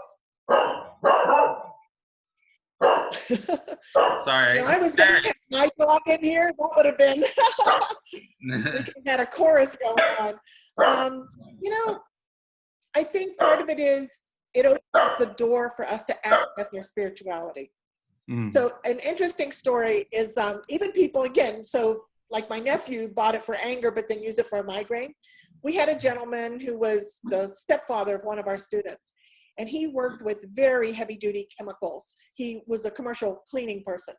Sorry. I was going to get my dog in here. That would have been, we could have had a chorus going on. I think part of it is it opens the door for us to access their spirituality. So an interesting story is even people, again, so like my nephew bought it for anger, but then used it for a migraine. We had a gentleman who was the stepfather of one of our students, and he worked with very heavy duty chemicals. He was a commercial cleaning person,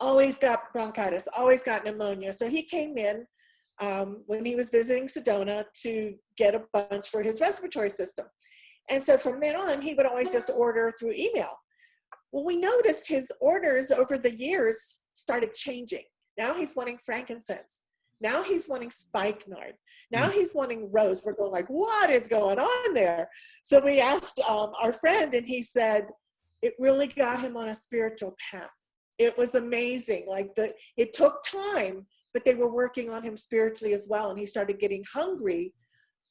always got bronchitis, always got pneumonia. So he came in when he was visiting Sedona to get a bunch for his respiratory system. And so from then on, he would always just order through email. Well, we noticed his orders over the years started changing. Now he's wanting frankincense. Now he's wanting spikenard. Now he's wanting rose. We're going like, what is going on there? So we asked our friend, and he said, it really got him on a spiritual path. It was amazing. It took time, but they were working on him spiritually as well. And he started getting hungry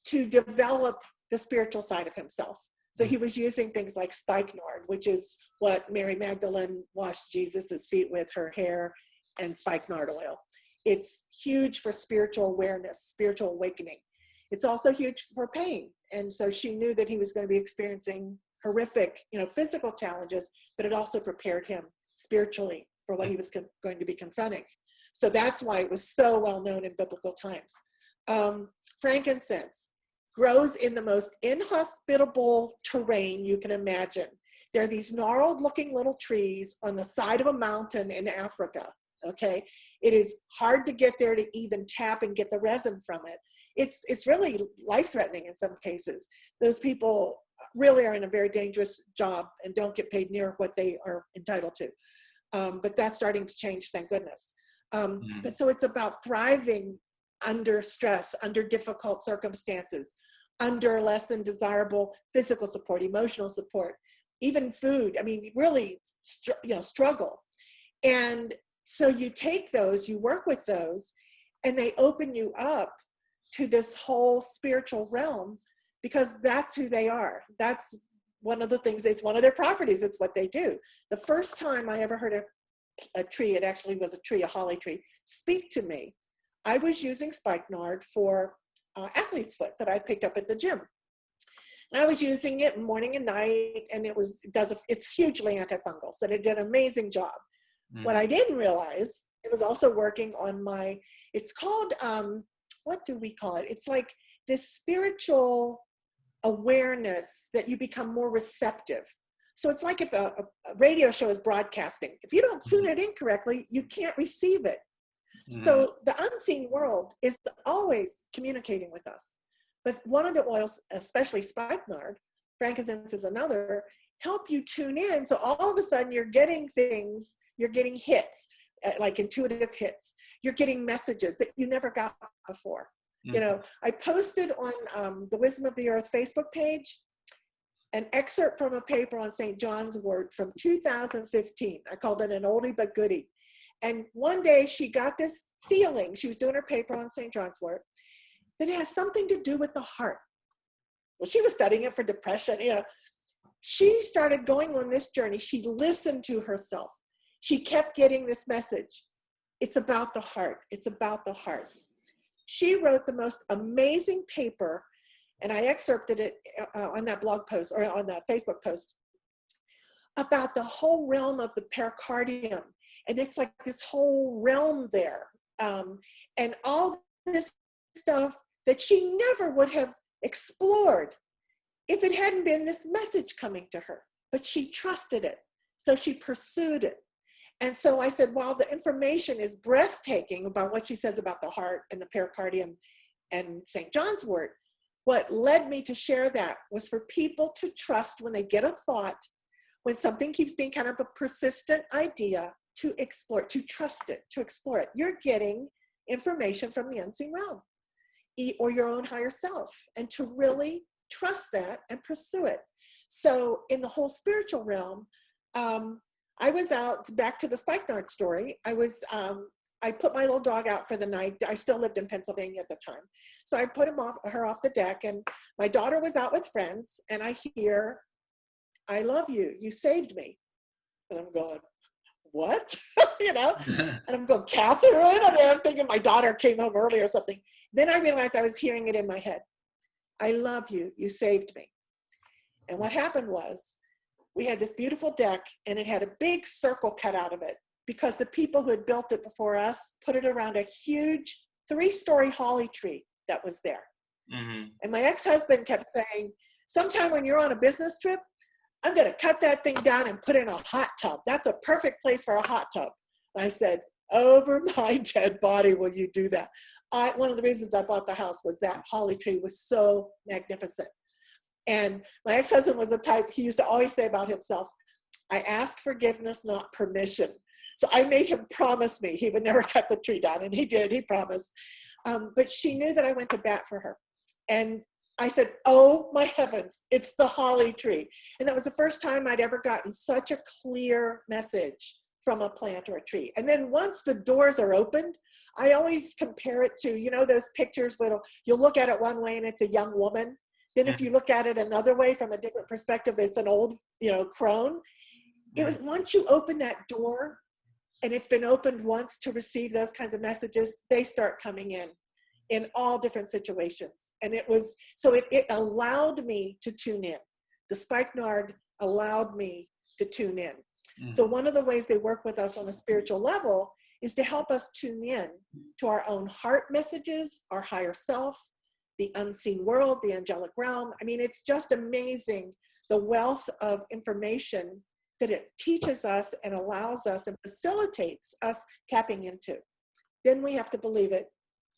to develop the spiritual side of himself. So he was using things like spikenard, which is what Mary Magdalene washed Jesus's feet with, her hair, and spikenard oil. It's huge for spiritual awareness, spiritual awakening. It's also huge for pain. And so she knew that he was going to be experiencing horrific, physical challenges, but it also prepared him spiritually for what he was going to be confronting. So that's why it was so well known in biblical times. Frankincense grows in the most inhospitable terrain you can imagine. There are these gnarled looking little trees on the side of a mountain in Africa, okay? It is hard to get there to even tap and get the resin from it. It's really life-threatening in some cases. Those people really are in a very dangerous job and don't get paid near what they are entitled to. But that's starting to change, thank goodness. But so it's about thriving under stress, under difficult circumstances, under less than desirable physical support, emotional support, even food. I mean, really, struggle. And so you take those, you work with those, and they open you up to this whole spiritual realm, because that's who they are. That's one of the things, it's one of their properties, it's what they do. The first time I ever heard a tree, it actually was a tree, a holly tree, speak to me, I was using spikenard for athlete's foot that I picked up at the gym. And I was using it morning and night, and it's hugely antifungal, so it did an amazing job. What I didn't realize, it was also working on it's called, what do we call it? It's like this spiritual awareness that you become more receptive. So it's like if a radio show is broadcasting, if you don't tune it in correctly, you can't receive it. So the unseen world is always communicating with us. But one of the oils, especially spikenard, frankincense is another, help you tune in. So all of a sudden you're getting things, you're getting hits, like intuitive hits. You're getting messages that you never got before. You know, I posted on the Wisdom of the Earth Facebook page an excerpt from a paper on St. John's Wort from 2015. I called it an oldie but goodie. And one day she got this feeling, she was doing her paper on St. John's Wort, that it has something to do with the heart. Well, she was studying it for depression. You know, she started going on this journey. She listened to herself. She kept getting this message. It's about the heart. It's about the heart. She wrote the most amazing paper, and I excerpted it on that blog post, or on that Facebook post, about the whole realm of the pericardium. And it's like this whole realm there. And all this stuff that she never would have explored if it hadn't been this message coming to her. But she trusted it, so she pursued it. And so I said, while the information is breathtaking about what she says about the heart and the pericardium and St. John's Wort, what led me to share that was for people to trust when they get a thought, when something keeps being kind of a persistent idea, to explore it, to trust it, to explore it. You're getting information from the unseen realm or your own higher self, and to really trust that and pursue it. So in the whole spiritual realm, I was out, back to the spikenard story, I put my little dog out for the night. I still lived in Pennsylvania at the time. So I put her off the deck, and my daughter was out with friends, and I hear, "I love you, you saved me." And I'm going, what? You know? And I'm going, Catherine? I mean, I'm thinking my daughter came home early or something. Then I realized I was hearing it in my head. "I love you, you saved me." And what happened was, we had this beautiful deck, and it had a big circle cut out of it, because the people who had built it before us put it around a huge 3-story holly tree that was there. And my ex-husband kept saying, "Sometime when you're on a business trip, I'm going to cut that thing down and put it in a hot tub. That's a perfect place for a hot tub." And I said, "Over my dead body will you do that." One of the reasons I bought the house was that holly tree was so magnificent. And my ex-husband was the type, he used to always say about himself, "I ask forgiveness, not permission." So I made him promise me he would never cut the tree down, and he did, he promised. But she knew that I went to bat for her. And I said, "Oh my heavens, it's the holly tree." And that was the first time I'd ever gotten such a clear message from a plant or a tree. And then once the doors are opened, I always compare it to, you know, those pictures where you'll look at it one way and it's a young woman. Then if you look at it another way from a different perspective, it's an old, you know, crone. It was once you open that door, and it's been opened once to receive those kinds of messages, they start coming in all different situations. And it was, so it allowed me to tune in. The spikenard allowed me to tune in. So one of the ways they work with us on a spiritual level is to help us tune in to our own heart messages, our higher self, the unseen world, the angelic realm. I mean, it's just amazing the wealth of information that it teaches us and allows us and facilitates us tapping into. Then we have to believe it,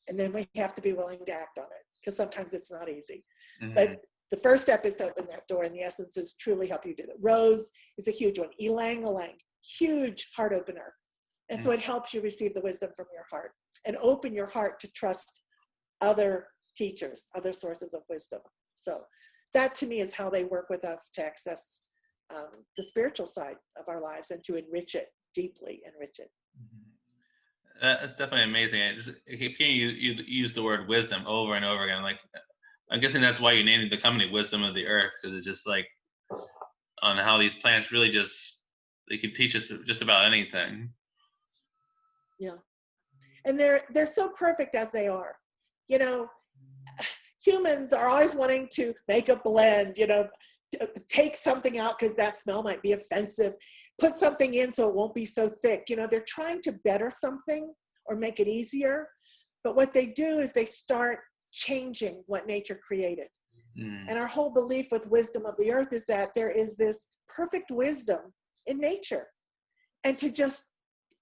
and then we have to be willing to act on it, because sometimes it's not easy. But the first step is to open that door, and the essences truly help you do that. Rose is a huge one. Ylang ylang, huge heart opener. And so it helps you receive the wisdom from your heart and open your heart to trust other teachers, other sources of wisdom. So that to me is how they work with us to access the spiritual side of our lives and to enrich it, deeply enrich it. That's definitely amazing. I keep hearing you use the word wisdom over and over again. Like, I'm guessing that's why you named the company Wisdom of the Earth, because it's just like on how these plants really they can teach us just about anything. Yeah. And they're so perfect as they are. You know, humans are always wanting to make a blend, you know, take something out because that smell might be offensive, put something in so it won't be so thick. You know, they're trying to better something or make it easier. But what they do is they start changing what nature created. And our whole belief with wisdom of the earth is that there is this perfect wisdom in nature. And to just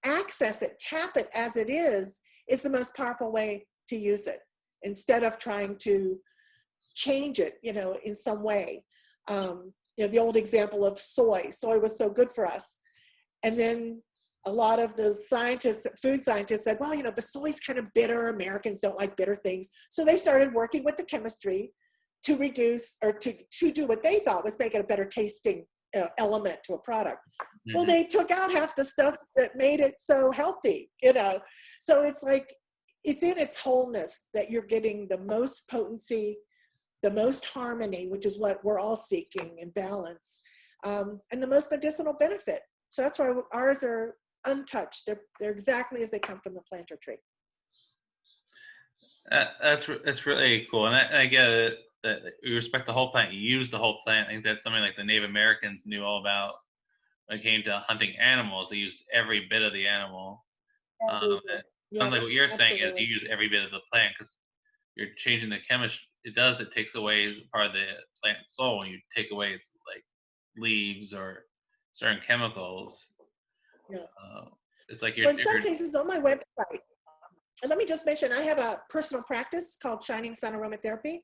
access it, tap it as it is the most powerful way to use it, instead of trying to change it, you know, in some way. You know, the old example of soy. Soy was so good for us. And then a lot of the scientists, food scientists said, well, you know, the soy's kind of bitter. Americans don't like bitter things. So they started working with the chemistry to reduce, or to do what they thought was make it a better tasting element to a product. Well, they took out half the stuff that made it so healthy, you know. So it's like, it's in its wholeness that you're getting the most potency, the most harmony, which is what we're all seeking, in balance, and the most medicinal benefit. So that's why ours are untouched. They're exactly as they come from the plant or tree. That's really cool, and I get it that you respect the whole plant. You use the whole plant. I think that's something like the Native Americans knew all about when it came to hunting animals. They used every bit of the animal. Yeah, Sounds like what you're saying is absolutely. you use every bit of the plant because you're changing the chemistry. It takes away part of the plant's soul when you take away its like leaves or certain chemicals. Yeah. It's like Well, in some cases on my website, and let me just mention, I have a personal practice called Shining Sun Aromatherapy,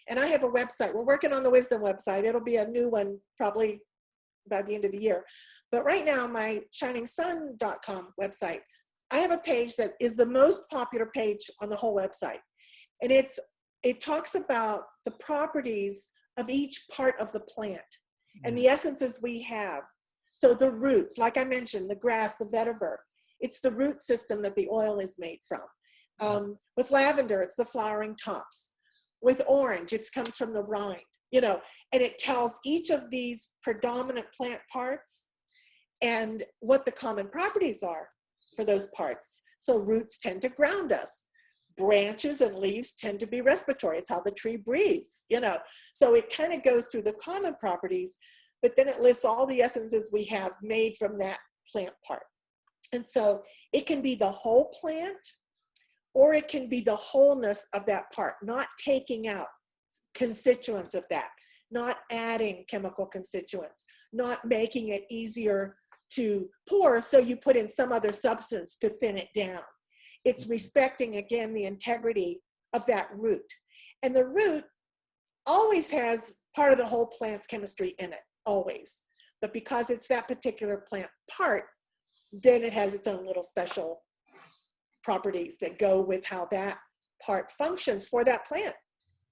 and I have a website. We're working on the Wisdom website. It'll be a new one probably by the end of the year. But right now, my shiningsun.com website, I have a page that is the most popular page on the whole website. And it talks about the properties of each part of the plant and the essences we have. So the roots, like I mentioned, the grass, the vetiver, it's the root system that the oil is made from. With lavender, it's the flowering tops. With orange, it comes from the rind, you know, and it tells each of these predominant plant parts and what the common properties are for those parts. So roots tend to ground us. Branches and leaves tend to be respiratory. It's how the tree breathes, you know. So it kind of goes through the common properties, but then it lists all the essences we have made from that plant part. And so it can be the whole plant, or it can be the wholeness of that part, not taking out constituents of that, not adding chemical constituents, not making it easier to pour, so you put in some other substance to thin it down. It's respecting, again, the integrity of that root. And the root always has part of the whole plant's chemistry in it, always. But because it's that particular plant part, then it has its own little special properties that go with how that part functions for that plant.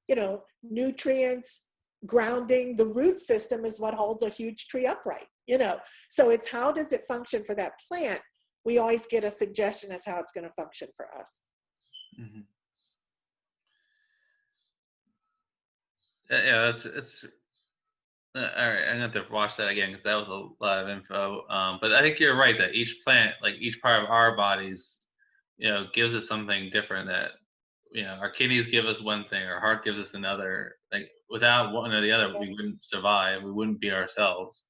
You know, nutrients, grounding, the root system is what holds a huge tree upright, you know. So it's how does it function for that plant? We always get a suggestion as how it's going to function for us. Mm-hmm. Yeah, it's all right. I'm gonna have to watch that again because that was a lot of info. But I think you're right that each plant, like each part of our bodies, you know, gives us something different. That, you know, our kidneys give us one thing, our heart gives us another. Like without one or the other, we wouldn't survive. We wouldn't be ourselves.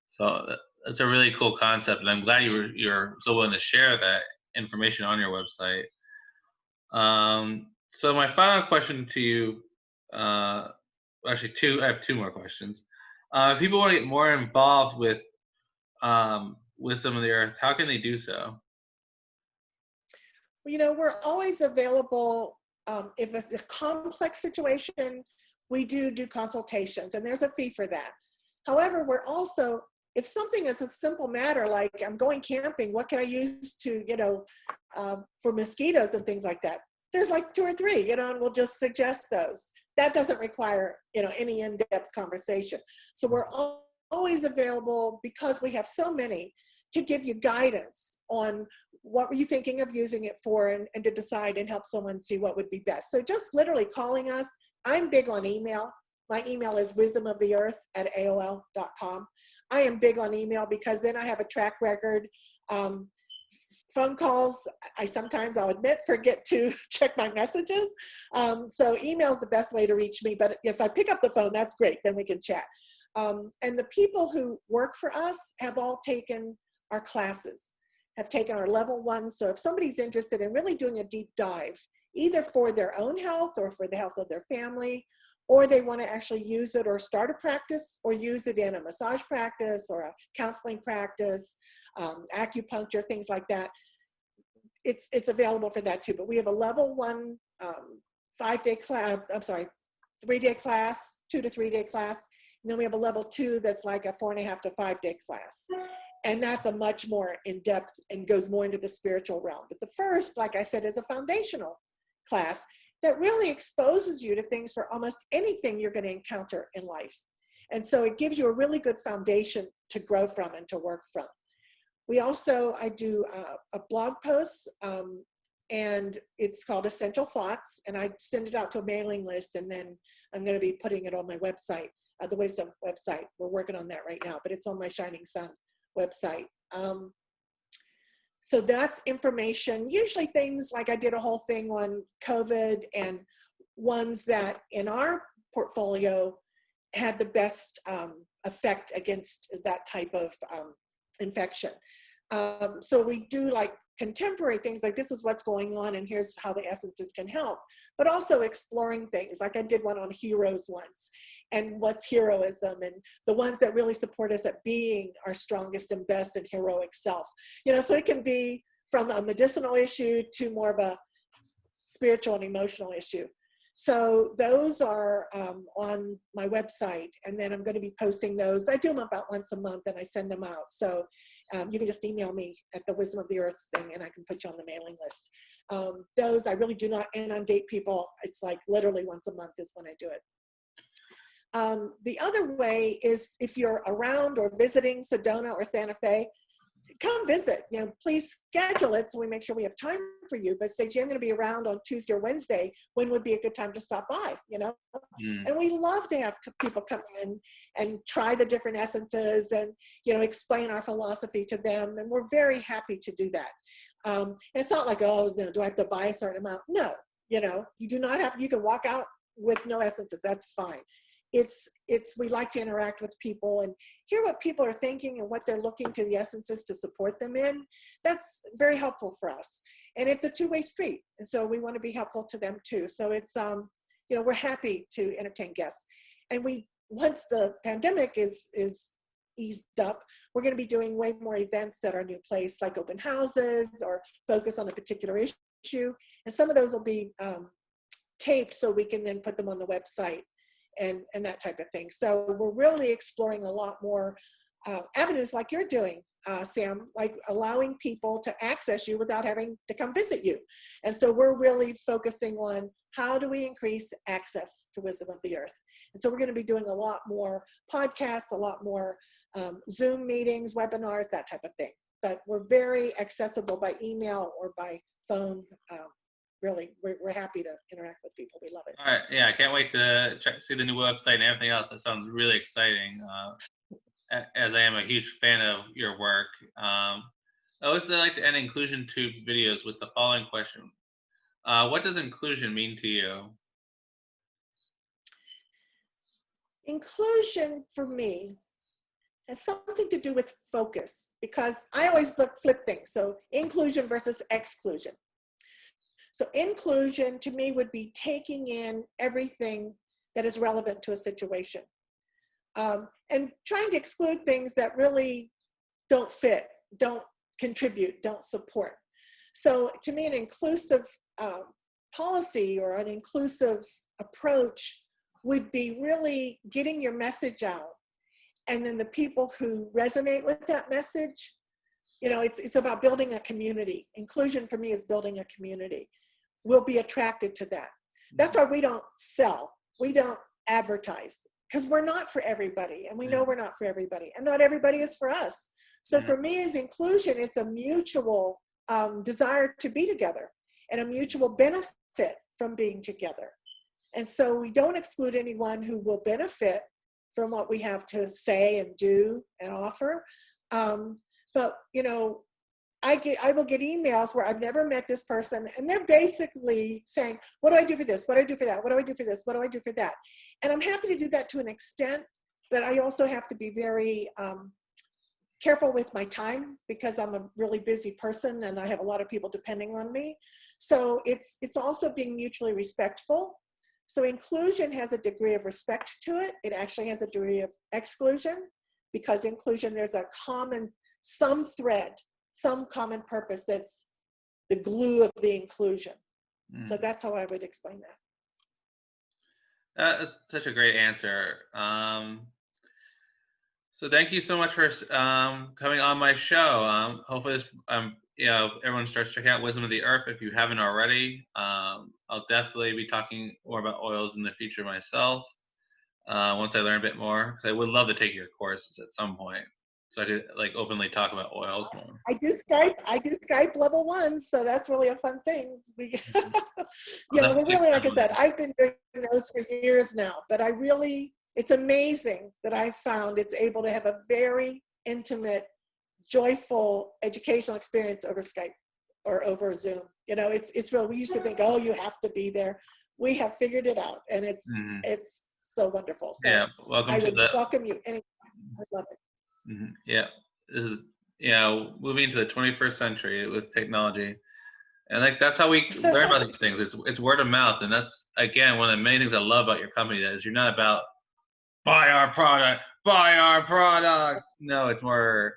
So that's a really cool concept, and I'm glad you're so willing to share that information on your website. So my final question to you, actually I have two more questions. If people want to get more involved with Wisdom of the Earth, how can they do so? You know, we're always available. If it's a complex situation, we do consultations, and there's a fee for that. However, we're also, if something is a simple matter, like I'm going camping, what can I use to, you know, for mosquitoes and things like that? There's like 2 or 3, you know, and we'll just suggest those. That doesn't require, you know, any in-depth conversation. So we're always available, because we have so many, to give you guidance on what were you thinking of using it for, and to decide and help someone see what would be best. So just literally calling us. I'm big on email. My email is wisdomoftheearth@aol.com. I am big on email because then I have a track record phone calls, I'll admit, forget to check my messages. So email is the best way to reach me, but if I pick up the phone, that's great, then we can chat. And the people who work for us have all taken our classes, have taken our level 1. So if somebody's interested in really doing a deep dive, either for their own health or for the health of their family, or they want to actually use it or start a practice or use it in a massage practice or a counseling practice, acupuncture, things like that, it's available for that too. But we have a level 1 5-day class, 3-day class, 2 to 3-day class. And then we have a level 2 that's like a 4.5 to 5-day class. And that's a much more in-depth and goes more into the spiritual realm. But the first, like I said, is a foundational class that really exposes you to things for almost anything you're going to encounter in life. And so it gives you a really good foundation to grow from and to work from. I do a blog post, and it's called Essential Thoughts, and I send it out to a mailing list, and then I'm going to be putting it on my website, the Wisdom website. We're working on that right now, but it's on my Shining Sun website. So that's information, usually things like I did a whole thing on COVID and ones that in our portfolio had the best effect against that type of infection. So we do like contemporary things like this is what's going on and here's how the essences can help, but also exploring things like I did one on heroes once and what's heroism and the ones that really support us at being our strongest and best and heroic self. So it can be from a medicinal issue to more of a spiritual and emotional issue. So those are on my website, and then I'm going to be posting those. I do them about once a month and I send them out. So you can just email me at the Wisdom of the Earth thing and I can put you on the mailing list. Those I really do not inundate people. It's like literally once a month is when I do it. The other way is if you're around or visiting Sedona or Santa Fe, come visit, please schedule it so we make sure we have time for you, but say, gee, I'm going to be around on Tuesday or Wednesday. When would be a good time to stop by, And we love to have people come in and try the different essences and, explain our philosophy to them. And we're very happy to do that. And it's not like, oh, do I have to buy a certain amount? No, you do not have, you can walk out with no essences. That's fine. We like to interact with people and hear what people are thinking and what they're looking to the essences to support them in. That's very helpful for us. And it's a two-way street. And so we want to be helpful to them too. So it's, we're happy to entertain guests. And once the pandemic is eased up, we're going to be doing way more events at our new place, like open houses or focus on a particular issue. And some of those will be taped so we can then put them on the website. And that type of thing. So we're really exploring a lot more avenues like you're doing, Sam, like allowing people to access you without having to come visit you. And so we're really focusing on how do we increase access to Wisdom of the Earth. And so we're going to be doing a lot more podcasts, a lot more Zoom meetings, webinars, that type of thing. But we're very accessible by email or by phone. Really, we're happy to interact with people. We love it. All right, yeah, I can't wait to see the new website and everything else. That sounds really exciting. As I am a huge fan of your work. I always like to end inclusion tube videos with the following question: what does inclusion mean to you? Inclusion for me has something to do with focus, because I always flip things. So inclusion versus exclusion. So inclusion to me would be taking in everything that is relevant to a situation and trying to exclude things that really don't fit, don't contribute, don't support. So to me, an inclusive policy or an inclusive approach would be really getting your message out. And then the people who resonate with that message, it's about building a community. Inclusion for me is building a community. We'll be attracted to that. That's why we don't sell. We don't advertise, because we're not for everybody. And we know we're not for everybody. And not everybody is for us. So for me, as inclusion, it's a mutual desire to be together and a mutual benefit from being together. And so we don't exclude anyone who will benefit from what we have to say and do and offer. But, I will get emails where I've never met this person, and they're basically saying, what do I do for this? What do I do for that? What do I do for this? What do I do for that? And I'm happy to do that to an extent, but I also have to be very careful with my time because I'm a really busy person and I have a lot of people depending on me. So it's also being mutually respectful. So inclusion has a degree of respect to it. It actually has a degree of exclusion, because inclusion, there's a common, some thread, some common purpose that's the glue of the inclusion. So that's how I would explain that. That's such a great answer. So thank you so much for coming on my show. Hopefully this, everyone starts checking out Wisdom of the Earth if you haven't already. I'll definitely be talking more about oils in the future myself once I learn a bit more, because I would love to take your courses at some point, so I could like openly talk about oils more. I do Skype level 1, so that's really a fun thing. We're really, like I said, I've been doing those for years now, but it's amazing that I found it's able to have a very intimate, joyful educational experience over Skype or over Zoom. It's real. We used to think, oh, you have to be there. We have figured it out, and it's so wonderful. So yeah, welcome welcome you anytime. I love it. Yeah, this is moving into the 21st century with technology, and like that's how we learn about these things. It's word of mouth, and that's again one of the many things I love about your company. That is, you're not about buy our product. No, it's more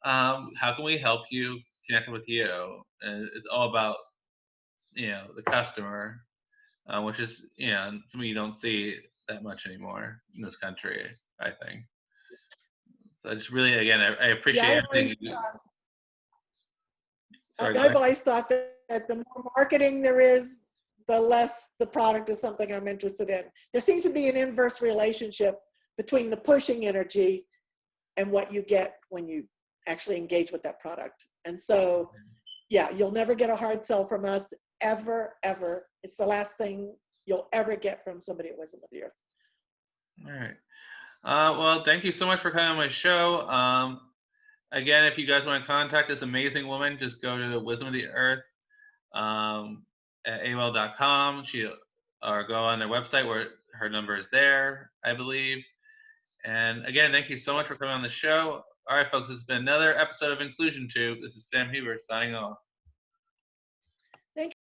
how can we help you connect with you, and it's all about the customer, which is something you don't see that much anymore in this country, I think. So I just really, again, I appreciate everything you do. I've always thought that the more marketing there is, the less the product is something I'm interested in. There seems to be an inverse relationship between the pushing energy and what you get when you actually engage with that product. And so, yeah, you'll never get a hard sell from us, ever, ever. It's the last thing you'll ever get from somebody at Wisdom of the Earth. All right. Well, thank you so much for coming on my show. Again, if you guys want to contact this amazing woman, just go to Wisdom of the Earth at AOL.com. Or go on their website where her number is there, I believe. And again, thank you so much for coming on the show. All right, folks, this has been another episode of Inclusion Tube. This is Sam Huber signing off.